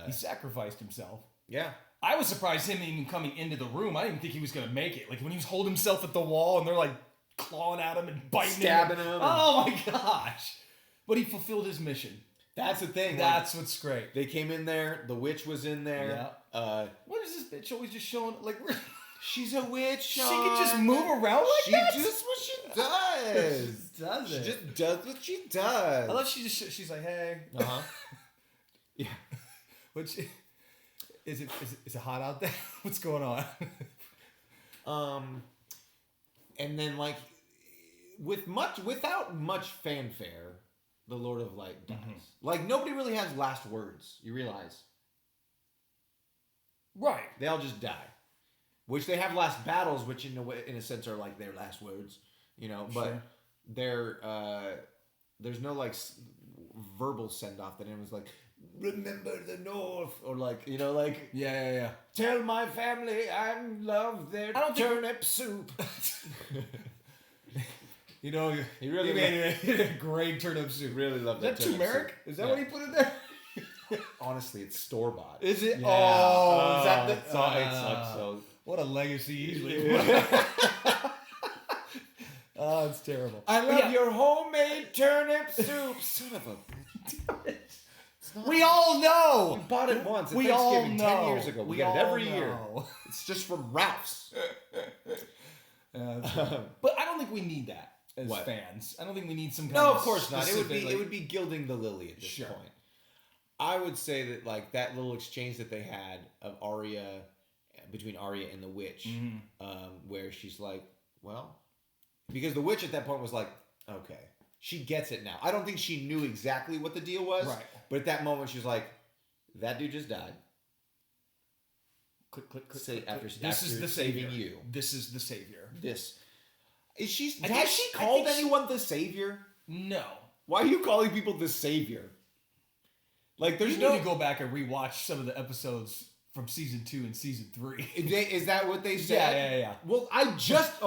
He sacrificed himself. Yeah. I was surprised him even coming into the room. I didn't think he was gonna make it. Like when he was holding himself at the wall and they're like clawing at him and biting stabbing him. him. Oh my gosh. But he fulfilled his mission. That's the thing. That's what's great. They came in there. The witch was in there. Yeah. What is this bitch always just showing? Like, she's a witch. She can just move around like that? She just what she does. She does it. She just does what she does. I love she's like, hey. Yeah. Which is it hot out there? What's going on? And then like without much fanfare, the Lord of Light dies. Like nobody really has last words. You realize, right? They all just die. Which they have last battles, which in a sense are like their last words, you know. But there's no like verbal send off that anyone's like, remember the North, or like, you know, like yeah. Tell my family I love their turnip soup. You know, he really made a great turnip soup. Really love that. Is that turmeric? Is that what he put in there? Honestly, it's store bought. Is it? Yeah. Oh, is that the? It sucks. So what a legacy usually. Oh, it's terrible. I love your homemade turnip soup. Son of a bitch. We all know. We bought it once at we Thanksgiving all know. 10 years ago. We get it every year. It's just from Ralph's. But I don't think we need that as fans. I don't think we need some kind No, of of course not. It would be like, it would be gilding the lily at this point. I would say that like that little exchange that they had of between Arya and the witch, where she's like, well, because the witch at that point was like, okay, she gets it now. I don't think she knew exactly what the deal was, but at that moment she was like, that dude just died. Click. After this is the saving savior. you. This is the savior. Has she called anyone the savior? No. Why are you calling people the savior? Like, there's you need to go back and rewatch some of the episodes from season 2 and season 3. Is that what they said? Yeah. Well, I just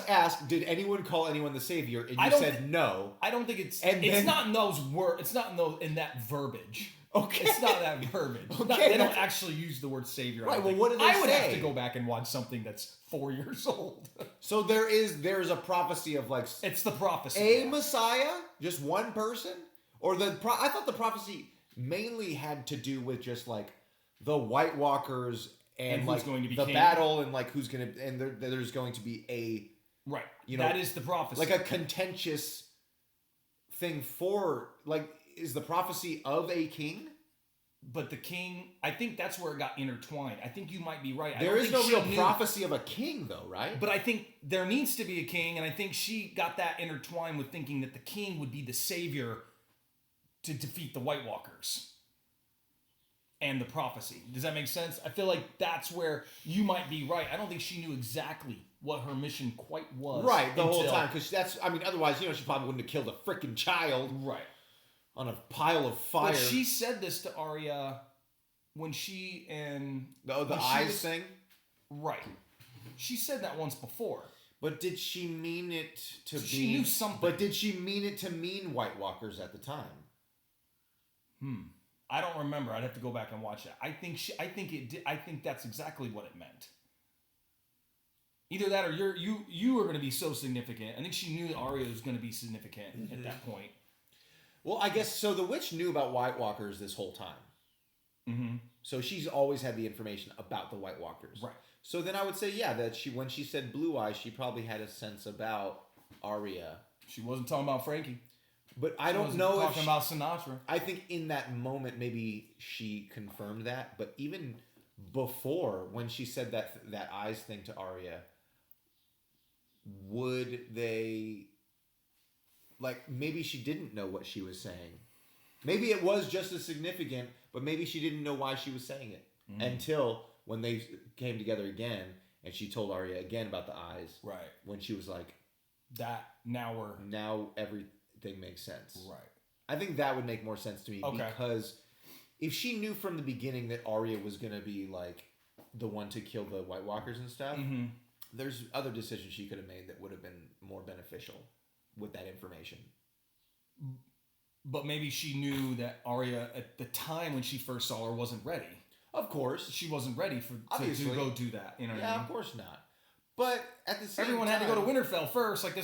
asked, did anyone call anyone the savior? And you said no. I don't think it's. It's not in those words. It's not in that verbiage. Okay. It's not that verbiage. Okay, They don't actually use the word savior. Right, well, what do they I would have say? to go back and watch something that's 4 years old. So there's a prophecy of like It's the prophecy. a Messiah, just one person, or I thought the prophecy mainly had to do with just like the White Walkers and who's like going to be the king. battle and like who's gonna and there's going to be Right. You know, that is the prophecy. like a contentious thing for like is the prophecy of a king. But the king, I think that's where it got intertwined. I think you might be right. There is no real prophecy of a king, though, right? But I think there needs to be a king, and I think she got that intertwined with thinking that the king would be the savior to defeat the White Walkers and the prophecy. Does that make sense? I feel like that's where you might be right. I don't think she knew exactly what her mission quite was. Right, the whole time. Because otherwise, she probably wouldn't have killed a freaking child. Right. On a pile of fire. But she said this to Arya when she and... The eyes thing? Right. She said that once before. But did she mean it to be... She knew something. But did she mean it to mean White Walkers at the time? I don't remember. I'd have to go back and watch that. I think that's exactly what it meant. Either that or you are going to be so significant. I think she knew that Arya was going to be significant at that point. Well, I guess so. The witch knew about White Walkers this whole time. Mm-hmm. So she's always had the information about the White Walkers. Right. So then I would say, yeah, that when she said blue eyes, she probably had a sense about Arya. She wasn't talking about Frankie. But I don't know if talking about Sinatra. I think in that moment maybe she confirmed that. But even before, when she said that eyes thing to Arya, would they... Like, maybe she didn't know what she was saying. Maybe it was just as significant, but maybe she didn't know why she was saying it. Until when they came together again, and she told Arya again about the eyes. Right. When she was like... Now everything makes sense. Right. I think that would make more sense to me. Okay. Because if she knew from the beginning that Arya was going to be, like, the one to kill the White Walkers and stuff, there's other decisions she could have made that would have been more beneficial with that information. But maybe she knew that Arya, at the time when she first saw her, wasn't ready. Of course. She wasn't ready to go do that. You know what I mean? Of course not. But at the same Everyone time... had to go to Winterfell first. Like,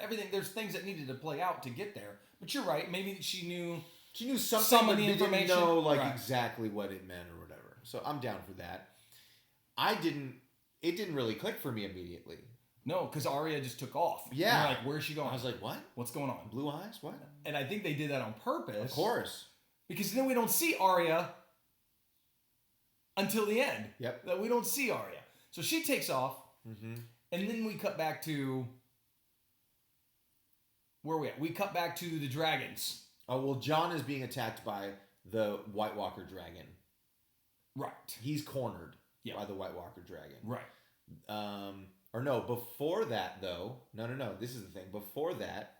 everything, there's things that needed to play out to get there. But you're right. Maybe she knew... She knew something, some but of the information. Didn't know, exactly what it meant or whatever. So I'm down for that. It didn't really click for me immediately. No, because Arya just took off. Yeah. And you're like, where's she going? I was like, what? What's going on? Blue eyes? What? And I think they did that on purpose. Of course. Because then we don't see Arya until the end. Yep. That we don't see Arya. So she takes off. Mm-hmm. And then we cut back to... Where are we at? We cut back to the dragons. Oh, well, Jon is being attacked by the White Walker dragon. Right. He's cornered by the White Walker dragon. Right. Or no, before that, though... No. This is the thing. Before that,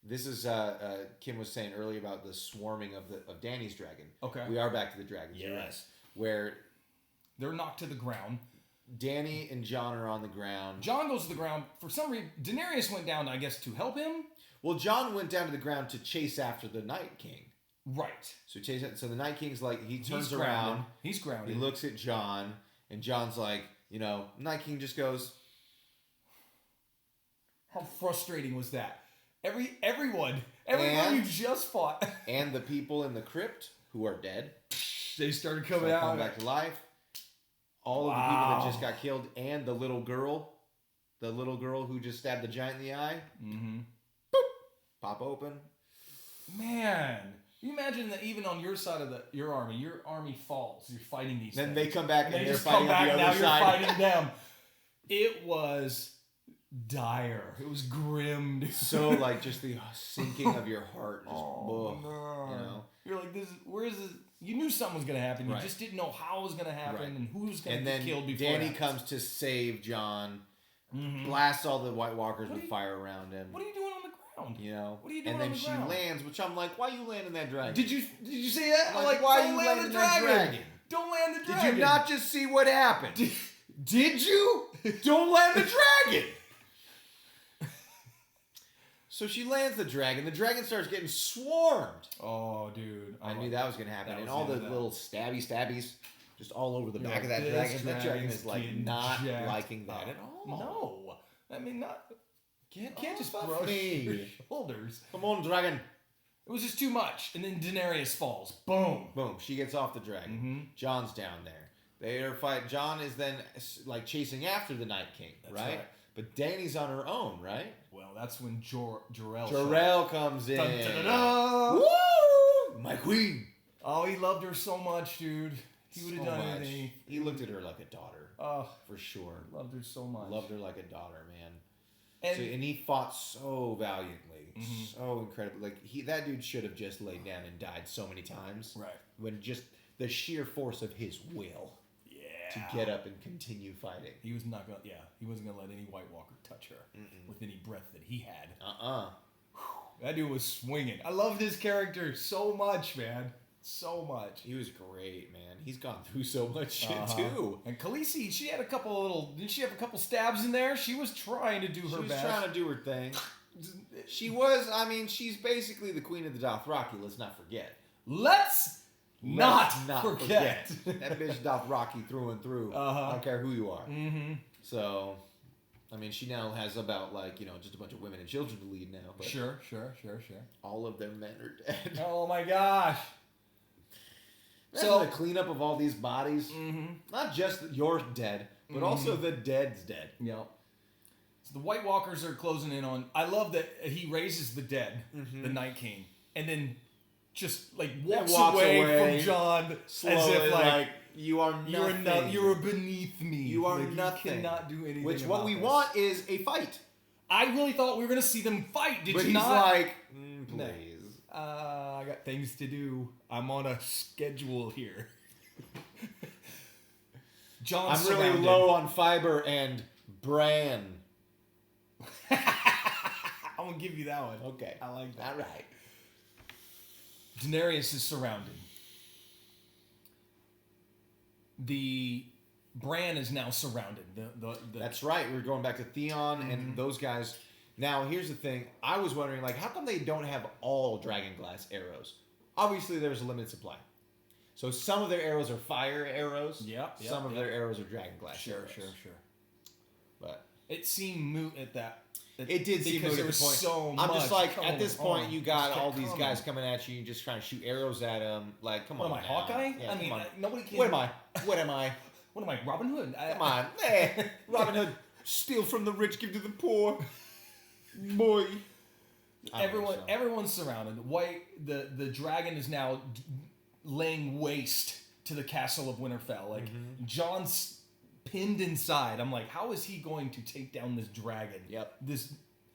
this is... Kim was saying earlier about the swarming of Dany's dragon. Okay. We are back to the dragons. Yes. Right, where... They're knocked to the ground. Dany and Jon are on the ground. Jon goes to the ground. For some reason, Daenerys went down, I guess, to help him. Well, Jon went down to the ground to chase after the Night King. Right. So the Night King's like, he turns around. He's grounded. He looks at Jon, and Jon's like, Night King just goes... How frustrating was that? Everyone you just fought. And the people in the crypt who are dead. They started coming out. Come back to life. All of the people that just got killed, and the little girl who just stabbed the giant in the eye. Mm-hmm. Boop, pop open. Man, you imagine that even on your side of your army falls. You're fighting these. Then things. they come back and they they're just fighting come back, on the other side. Now you're fighting them. It was dire. It was grim. Dude. So just the sinking of your heart. Just, no. You're like, where is this? You knew something was going to happen. You just didn't know how it was going to happen and who was going to be killed before. Dany comes to save Jon, blasts all the White Walkers with fire around him. What are you doing on the ground? What are you doing and on then the ground? she lands, which I'm like, why are you landing that dragon? Did you see that? I'm like, why are you landing that dragon? Don't land the dragon. Did you not just see what happened? Did you? Don't land the dragon. So she lands the dragon. The dragon starts getting swarmed. Oh, dude. I knew that was going to happen. And all the little stabbies just all over the back of that dragon. That dragon is like not liking that at all. No. I mean, not... Can't just off brush me. your shoulders. Come on, dragon. It was just too much. And then Daenerys falls. Boom. Boom. She gets off the dragon. Mm-hmm. John's down there. They are fighting. John is then like chasing after the Night King, right? But Dany's on her own, right? Well, that's when Jarrell comes in. Dun, dun, dun, dun. Woo! My queen. Oh, he loved her so much, dude. He would have done anything. He looked at her like a daughter. Oh, for sure. Loved her so much. Loved her like a daughter, man. And he fought so valiantly, so incredibly. Like that dude should have just laid down and died so many times. Right. When just the sheer force of his will. To get up and continue fighting. He was not gonna. Yeah, he wasn't gonna let any White Walker touch her with any breath that he had. That dude was swinging. I loved his character so much, man. So much. He was great, man. He's gone through so much shit too. And Khaleesi, she had a couple of little. Didn't she have a couple stabs in there? She was trying to do her best. She was trying to do her thing. She was. I mean, she's basically the queen of the Dothraki. Let's not forget. Let's not forget. That bitch Dothraki through and through. I don't care who you are. So, I mean, she now has about just a bunch of women and children to lead now. But sure. All of their men are dead. Oh my gosh. So the cleanup of all these bodies, not just you're dead, but also the dead's dead. Yep. So the White Walkers are closing in on. I love that he raises the dead, the Night King, and then just walks away from John slowly, as if like you are nothing. You're beneath me. You are nothing. You cannot do anything. Which what we want is a fight. I really thought we were gonna see them fight. Did but you not? But he's like, please. I got things to do. I'm on a schedule here. John's I'm really low on fiber and bran. I'm gonna give you that one. Okay. I like that. All right. Daenerys is surrounded. The Bran is now surrounded. That's right. We're going back to Theon and those guys. Now, here's the thing. I was wondering, how come they don't have all dragonglass arrows? Obviously, there's a limited supply. So some of their arrows are fire arrows. Some of their arrows are dragonglass arrows. Sure. But it seemed moot at that. It did seem moot at the point. So I'm just at this point, you got all these guys coming at you. You're just trying to shoot arrows at them. Come on, am I, Hawkeye? Yeah, I mean, nobody can. What am I? What am I? What am I, Robin Hood? Come on. Robin Hood, steal from the rich, give to the poor. Boy. Everyone's surrounded. The dragon is now laying waste to the castle of Winterfell. John's pinned inside. I'm like, how is he going to take down this dragon? Yep. This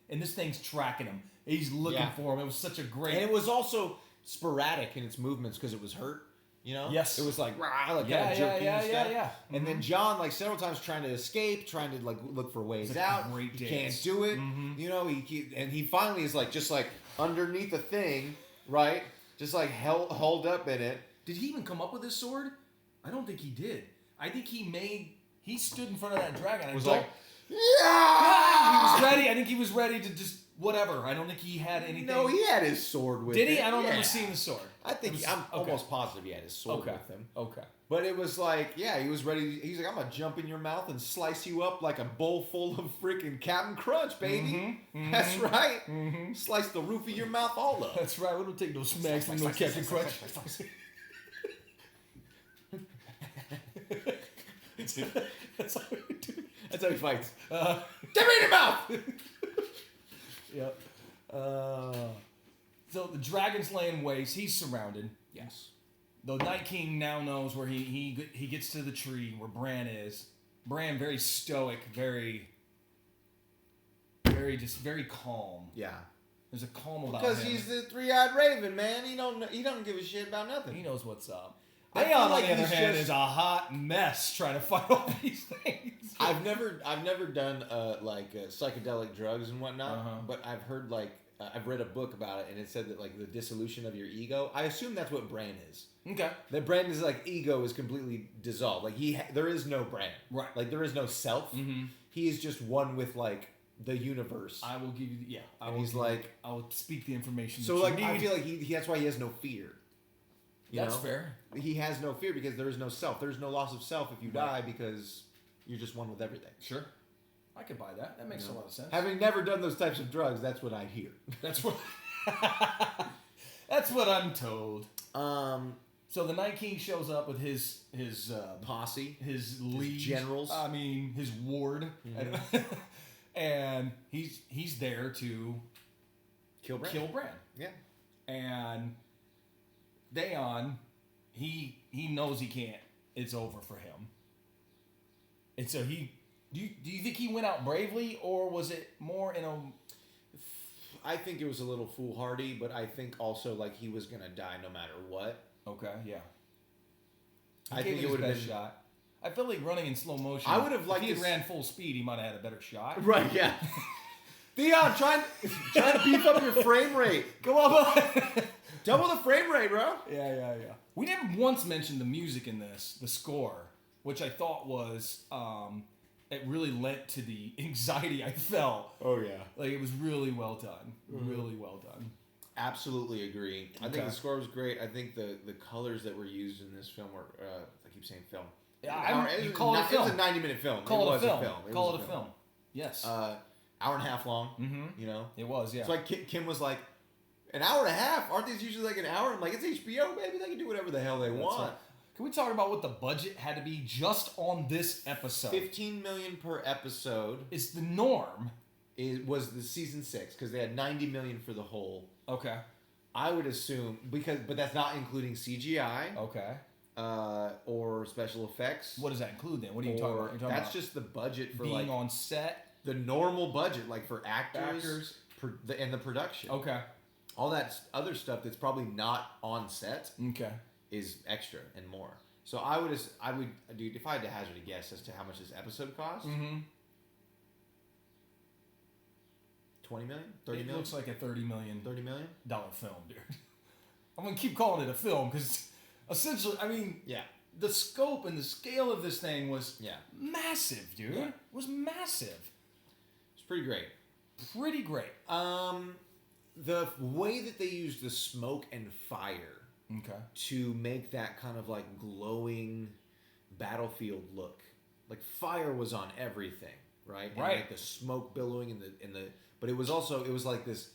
thing's tracking him. He's looking for him. It was such a great. And it was also sporadic in its movements because it was hurt. Yes. It was kind of jerky and stuff. And then John, several times trying to escape, trying to look for ways out. Great he can't do it. He finally is just underneath a thing, right? Just held up in it. Did he even come up with his sword? I don't think he did. I think he stood in front of that dragon. He was yeah! He was ready. I think he was ready to just whatever. I don't think he had anything. No, he had his sword with him. Did he? I don't remember seeing the sword. I think I'm almost positive he had his sword with him. Okay. But it was he was ready. He's like, I'm going to jump in your mouth and slice you up like a bowl full of freaking Captain Crunch, baby. That's right. Slice the roof of your mouth all up. That's right. We don't take no smacks from no Captain Crunch. That's how we do. That's how he fights. Get me in your mouth! Yep. So the dragon's laying waste. He's surrounded. Yes. The Night King now knows where he gets to the tree where Bran is. Bran, very stoic, very calm. Yeah. There's a calm about him. Because he's the three-eyed raven, man. He don't give a shit about nothing. He knows what's up. Theon, on the other hand, is a hot mess trying to fight all these things. I've never done psychedelic drugs and whatnot, but I've heard I've read a book about it, and it said that the dissolution of your ego. I assume that's what Bran is. Okay. That Bran is ego is completely dissolved. There is no Bran. Right. There is no self. He is just one with the universe. I will give you. Yeah. And he's like, I will speak the information. So that like, you I need. feel like that's why he has no fear. That's fair. He has no fear because there is no self. There's no loss of self if you die because you're just one with everything. Sure. I could buy that. That makes a lot of sense. Having never done those types of drugs, that's what I hear. That's what. That's what I'm told. So the Night King shows up with his posse, his lead, generals. I mean, his ward, and he's there to kill Bran. Yeah. And Daeon, he knows he can't. It's over for him. And so do you think he went out bravely, or was it more in a? I think it was a little foolhardy, but I think also like he was gonna die no matter what. Okay, yeah. I think it would have been shot. I feel like running in slow motion. I would have liked. If he ran full speed, he might have had a better shot. Right? Yeah. Theon, trying to beef up your frame rate. Go on, double the frame rate, bro. Yeah. We never once mentioned the music in this, the score, which I thought was it really lent to the anxiety I felt. Oh yeah. Like it was really well done. Really well done. Absolutely agree. I think the score was great. I think the colors that were used in this film were I keep saying film. Yeah, you call it a film. It was a 90-minute film. Call it a film. Call it a film. Yes. Hour and a half long. Mm-hmm. You know. It was. Yeah. So like Kim was like, an hour and a half? Aren't these usually like an hour? I'm like, it's HBO, baby. They can do whatever the hell they want. Right. Can we talk about what the budget had to be just on this episode? $15 million per episode is the norm. It was the season 6 because they had $90 million for the whole. Okay. I would assume but that's not including CGI. Okay. Or special effects. What does that include then? What are you talking about? That's just the budget for being like on set. The normal budget, like for actors and the production. Okay. All that other stuff that's probably not on set. Okay. Is extra and more. So I would, dude, if I had to hazard a guess as to how much this episode cost. Mm-hmm. 20 million? 30 million? It looks like a $30 million film, dude. I'm going to keep calling it a film because essentially, I mean, the scope and the scale of this thing was massive, dude. Yeah. It was massive. It's pretty great. Pretty great. The way that they used the smoke and fire to make that kind of like glowing battlefield look. Like fire was on everything, right? And like the smoke billowing in the but it was like this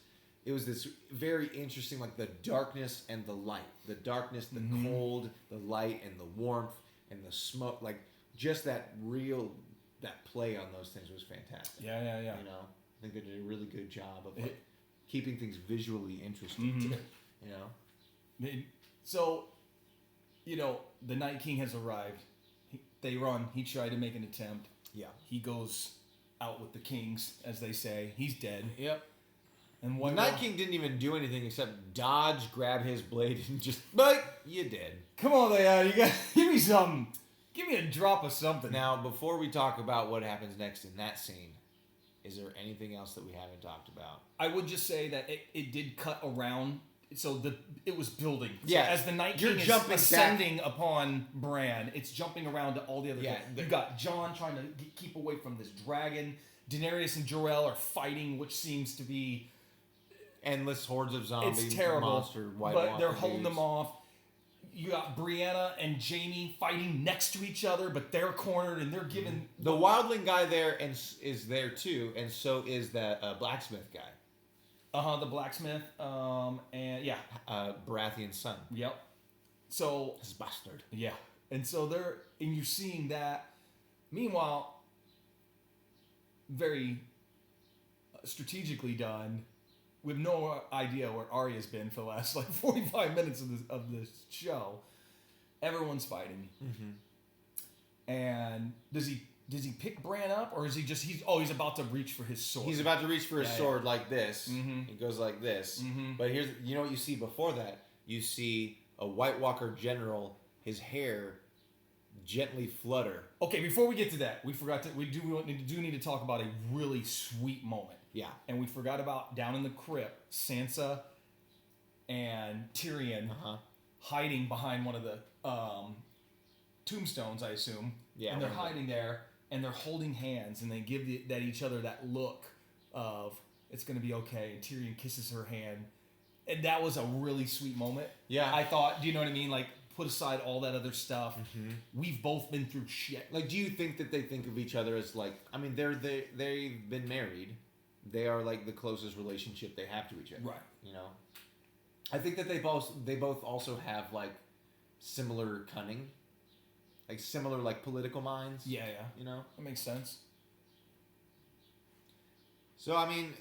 very interesting, like the darkness and the light. The darkness, the cold, the light, and the warmth, and the smoke. Like, just that play on those things was fantastic. Yeah. You know? I think they did a really good job of like, keeping things visually interesting, too. You know? So, you know, the Night King has arrived. They run. He tried to make an attempt. Yeah. He goes out with the kings, as they say. He's dead. Yep. And the Night King didn't even do anything except dodge, grab his blade, and just you did. Come on, Leon. You got give me something. Give me a drop of something. Now, before we talk about what happens next in that scene, is there anything else that we haven't talked about? I would just say that it did cut around. So it was building. Yeah. So as the Night King is ascending upon Bran, it's jumping around to all the other. Yeah. You got Jon trying to keep away from this dragon. Daenerys and Jor-El are fighting, which seems to be endless hordes of zombies. It's terrible, monster, White but Walker they're holding dudes. them off. You got Brianna and Jaime fighting next to each other, but they're cornered and they're giving the wildling guy there and is there too, and so is that blacksmith guy. The blacksmith, and Baratheon's son. Yep. So his bastard. Yeah, and so you're seeing that. Meanwhile, very strategically done. We have no idea where Arya's been for the last like 45 minutes of this show. Everyone's fighting, and does he pick Bran up, or is he just he's about to reach for his sword? He's about to reach for his sword like this. He goes like this. But here's what you see before that. You see a White Walker general, his hair gently flutter. Okay, before we get to that, we do need to talk about a really sweet moment. Yeah. And we forgot about down in the crypt, Sansa and Tyrion hiding behind one of the tombstones, I assume. Yeah. And they're hiding there, and they're holding hands, and they give each other that look of it's gonna be okay, and Tyrion kisses her hand, and that was a really sweet moment. Yeah. I thought, do you know what I mean? Like, put aside all that other stuff. Mm-hmm. We've both been through shit. Like, do you think that they think of each other as like? I mean, they've been married. They are like the closest relationship they have to each other. Right. You know. I think that they both also have like similar cunning, like similar like political minds. Yeah. You know. That makes sense. So I mean,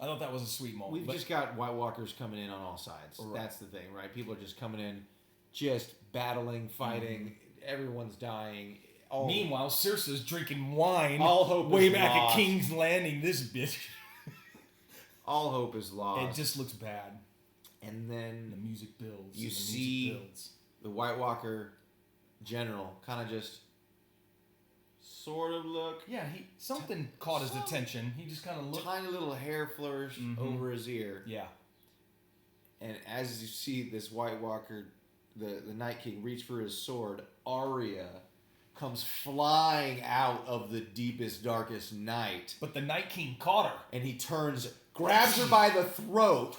I thought that was a sweet moment. we've just got White Walkers coming in on all sides. Right. That's the thing, right? People are just coming in, just battling, fighting. Everyone's dying. Meanwhile, Cersei's drinking wine. All hope way is back lost. at King's Landing. This bitch. All hope is lost. It just looks bad. And then The music builds. You and the see- music builds. the White Walker general kind of just sort of look. Yeah, something caught his attention. He just kind of looked. Tiny little hair flourish over his ear. Yeah. And as you see this White Walker, the Night King, reach for his sword, Arya comes flying out of the deepest, darkest night. But the Night King caught her. And he turns, grabs her by the throat.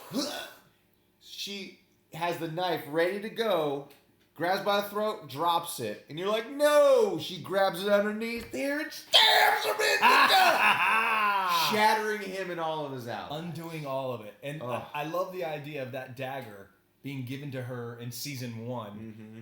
She has the knife ready to go, grabs by the throat, drops it. And you're like, no! She grabs it underneath there and stabs him in the gut, shattering him and all of his out. Undoing all of it. And I love the idea of that dagger being given to her in season 1. Mm-hmm.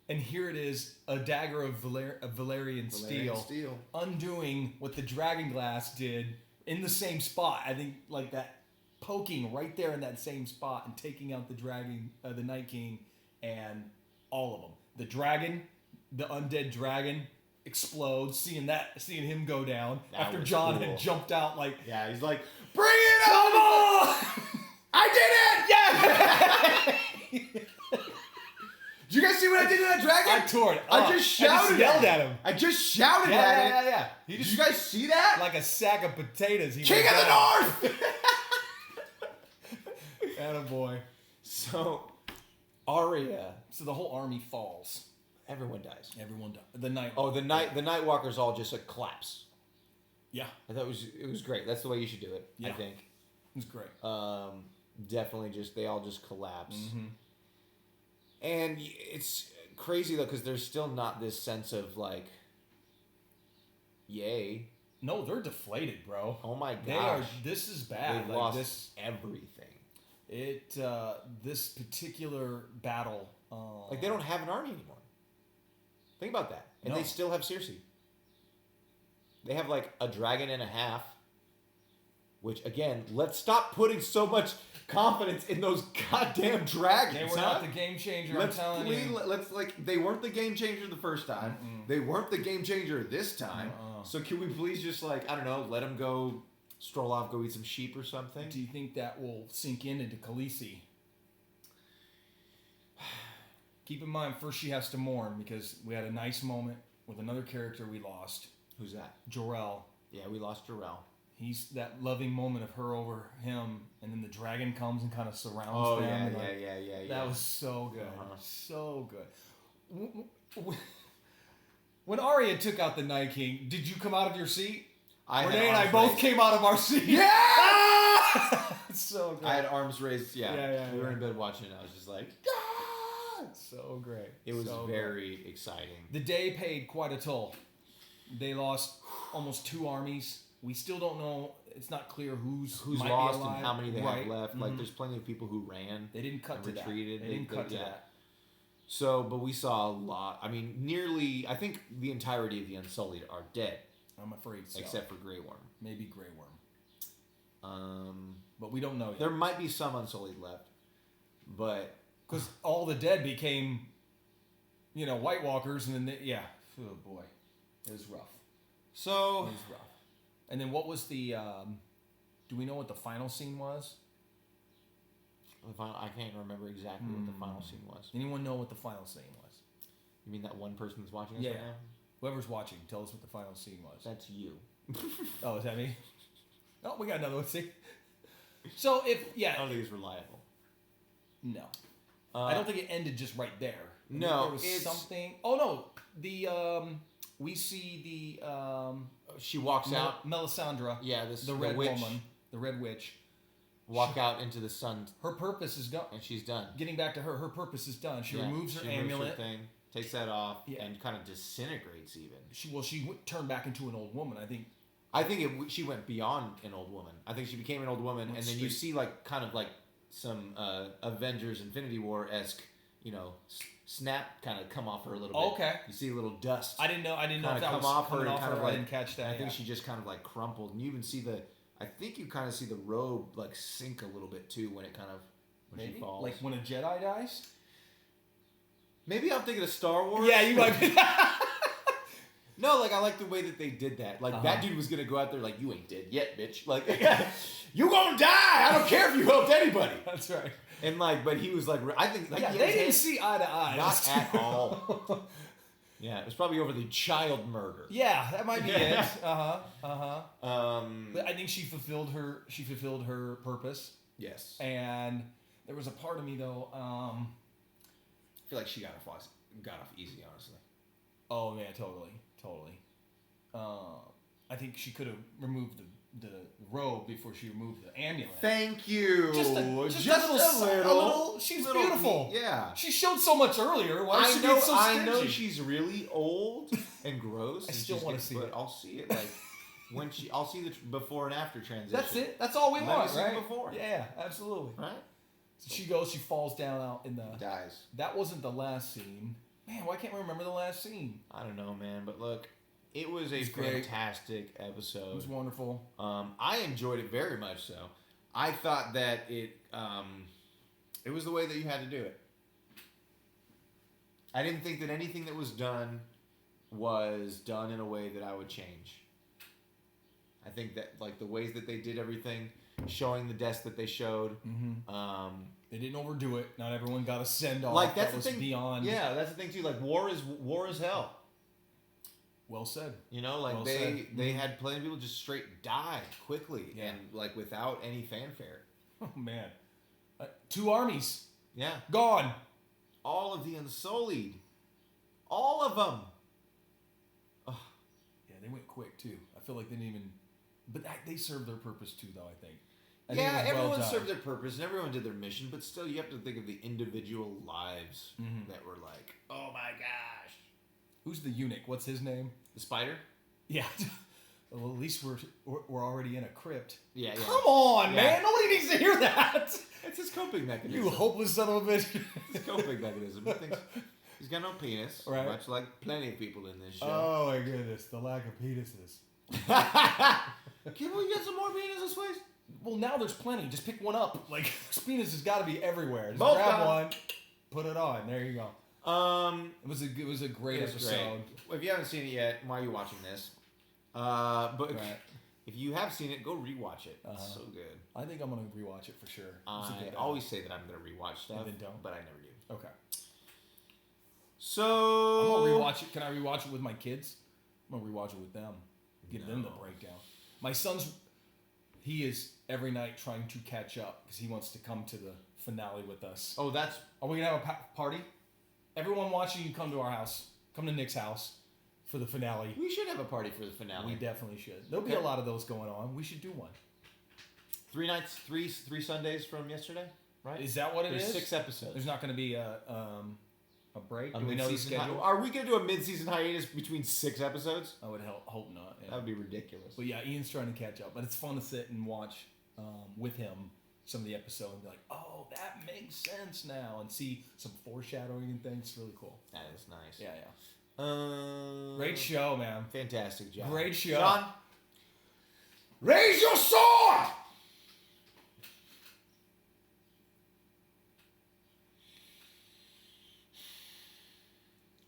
And here it is, a dagger of Valyrian steel, undoing what the dragon glass did in the same spot. I think like that, poking right there in that same spot and taking out the dragon, the Night King, and all of them. The dragon, the undead dragon, explodes. Seeing him go down That after was Jon cool. had jumped out like, Yeah, he's like, bring it on! I did it! Yeah! Did you guys see what I did to that dragon? I tore it. I just shouted yelled at him. I just shouted at it. Yeah. Did you guys see that? Like a sack of potatoes. He King went of the down. North! Attaboy. So, Arya, So the whole army falls. everyone dies. Everyone died. The night. Oh, the Night Walkers all just like collapse. Yeah, I thought it was great. That's the way you should do it. I Yeah. think. it was great. Definitely, they all just collapse. Mm-hmm. And it's crazy though, because there's still not this sense of like, yay. No, they're deflated, bro. Oh my gosh. They are. This is bad. They've Like lost everything. This particular battle. Like they don't have an army anymore. Think about that. And No. they still have Cersei. They have like a dragon and a half. Which again, let's stop putting so much confidence in those goddamn dragons. They were not the game changer. I'm telling you. Let's they weren't the game changer the first time. Mm-mm. They weren't the game changer this time. So can we please just I don't know, let them go stroll off, go eat some sheep or something? Do you think that will sink into Khaleesi? Keep in mind, first she has to mourn because we had a nice moment with another character we lost, Who's that? Jorel. Yeah, we lost Jarrell. He's that loving moment of her over him, and then the dragon comes and kind of surrounds Oh them. yeah, and yeah. That was so good, Uh-huh. so good. When Arya took out the Night King, did you come out of your seat? Renee and I both came out of our seat. Yeah! So good. I had arms raised. Yeah. Yeah, We were yeah. in bed watching it. I was just like, So great. it was So very exciting. good. The day paid quite a toll. They lost almost 2 armies. We still don't know. It's not clear who's might lost be alive. and how many they Right. have left. Like, Mhm. there's plenty of people who ran. They didn't cut and to retreated. that. They didn't cut to yeah. that. So, but we saw a lot. I mean, nearly. I think the entirety of the Unsullied are dead, I'm afraid so. except for Grey Worm. Maybe Grey Worm. But we don't know yet. There might be some Unsullied left, but Because all the dead became, White Walkers, and then oh boy, it was rough. so It was rough. And then what was the? Do we know what the final scene was? I can't remember exactly what the final scene was. Anyone know what the final scene was? You mean that one person that's watching us Yeah. right now? Whoever's watching, tell us what the final scene was. That's you. Oh, is that me? Oh, we got another one. See. So I don't think it's reliable. No. I don't think it ended just right there. I think No, there was it's- something. Oh no, we see the She walks out. Melisandre, Yeah, the red witch. woman. the Red Witch, walk out into the sun, her purpose is done. and she's done. Getting back to her purpose is done. She removes her amulet. Thing, takes that off, and kind of disintegrates even. She turned back into an old woman, I think. She went beyond an old woman. I think she became an old woman, and then you see like kind of like some Avengers Infinity War-esque, snap kind of come off her a little bit. Okay. You see a little dust. I didn't know if that come was off her coming and off kind her. of like, I didn't catch that. I think she just kind of like crumpled, and you even see I think you kind of see the robe like sink a little bit too when she falls. Like when a Jedi dies. Maybe I'm thinking of Star Wars. Yeah, you might be. No, like I like the way that they did that. Like that dude was gonna go out there like, you ain't dead yet, bitch. Like you gonna die. I don't care if you helped anybody. That's right. And like, but he was like, I think like they didn't see eye to eye. Not at all. Yeah, it was probably over the child murder. Yeah, that might be it. But I think she fulfilled her purpose. Yes. And there was a part of me though. I feel like she got off easy, honestly. Oh man, totally. I think she could have removed the robe before she removed the amulet. Thank you. Just a little. She's beautiful. Yeah. She showed so much earlier. Why is she being so stingy? I know she's really old and gross. I still want to see it. But I'll see it like I'll see the before and after transition. That's it. That's all we want, right? Before. Yeah, absolutely. Right. So she falls down out in the. Dies. That wasn't the last scene. Man, why can't we remember the last scene? I don't know, man. But look, it was a fantastic episode. It was wonderful. I enjoyed it very much so. I thought that it was the way that you had to do it. I didn't think that anything that was done in a way that I would change. I think that like the ways that they did everything, showing the deaths that they showed, they didn't overdo it. Not everyone got a send off. Like that's that the was thing. Beyond. Yeah, that's the thing too. Like war is hell. Well said. Like they had plenty of people just straight die quickly and like without any fanfare. Oh man, 2 armies. Yeah, gone. All of the Unsullied, all of them. Ugh. Yeah, they went quick too. I feel like they didn't even, but they served their purpose too, though. I think. Everyone served their purpose and everyone did their mission, but still, you have to think of the individual lives that were like, oh my gosh. Who's the eunuch? What's his name? The spider? Yeah. Well, at least we're already in a crypt. Yeah. Come on, man. Nobody needs to hear that. It's his coping mechanism. You hopeless son of a bitch. It's his coping mechanism. He thinks he's got no penis, right. Much like plenty of people in this show. Oh my goodness, the lack of penises. Can we get some more penises, please? Well, now there's plenty. Just pick one up. Like, penis has got to be everywhere. Just Both grab one, put it on. There you go. It was a great episode. Well, if you haven't seen it yet, why are you watching this? But if you have seen it, go rewatch it. It's so good. I think I'm gonna rewatch it for sure. I always say that I'm gonna rewatch stuff, but I never do. Okay. So I'm gonna rewatch it. Can I rewatch it with my kids? I'm gonna rewatch it with them. Give them the breakdown. My son's. He is every night trying to catch up because he wants to come to the finale with us. Oh, Are we gonna have a party? Everyone watching, you come to our house. Come to Nick's house for the finale. We should have a party for the finale. We definitely should. There'll be a lot of those going on. We should do one. 3 nights, three Sundays from yesterday, right? Is that what There's is? 6 episodes. There's not going to be a break. Do we know the schedule? Are we going to do a mid-season hiatus between 6 episodes? I would hope not. Yeah. That would be ridiculous. But yeah, Ian's trying to catch up. But it's fun to sit and watch with him some of the episode and be like, oh, that makes sense now, and see some foreshadowing and things. It's really cool. That is nice. Yeah. Great show, man. Fantastic job. Great show. Shawn, raise your sword!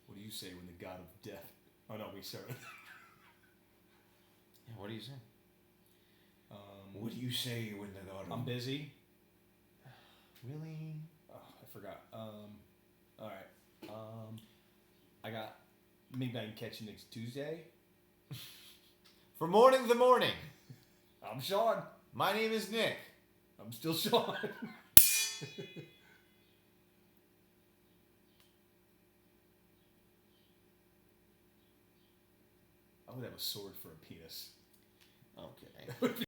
What do you say when the god of death... Oh, no, we started. Yeah, what do you say? What do you say when the god of... I'm busy. Really? Oh, I forgot. All right. I got... Maybe I can catch you next Tuesday. For Mourning the Mourning. I'm Shawn. My name is Nick. I'm still Shawn. I would have a sword for a penis. Okay.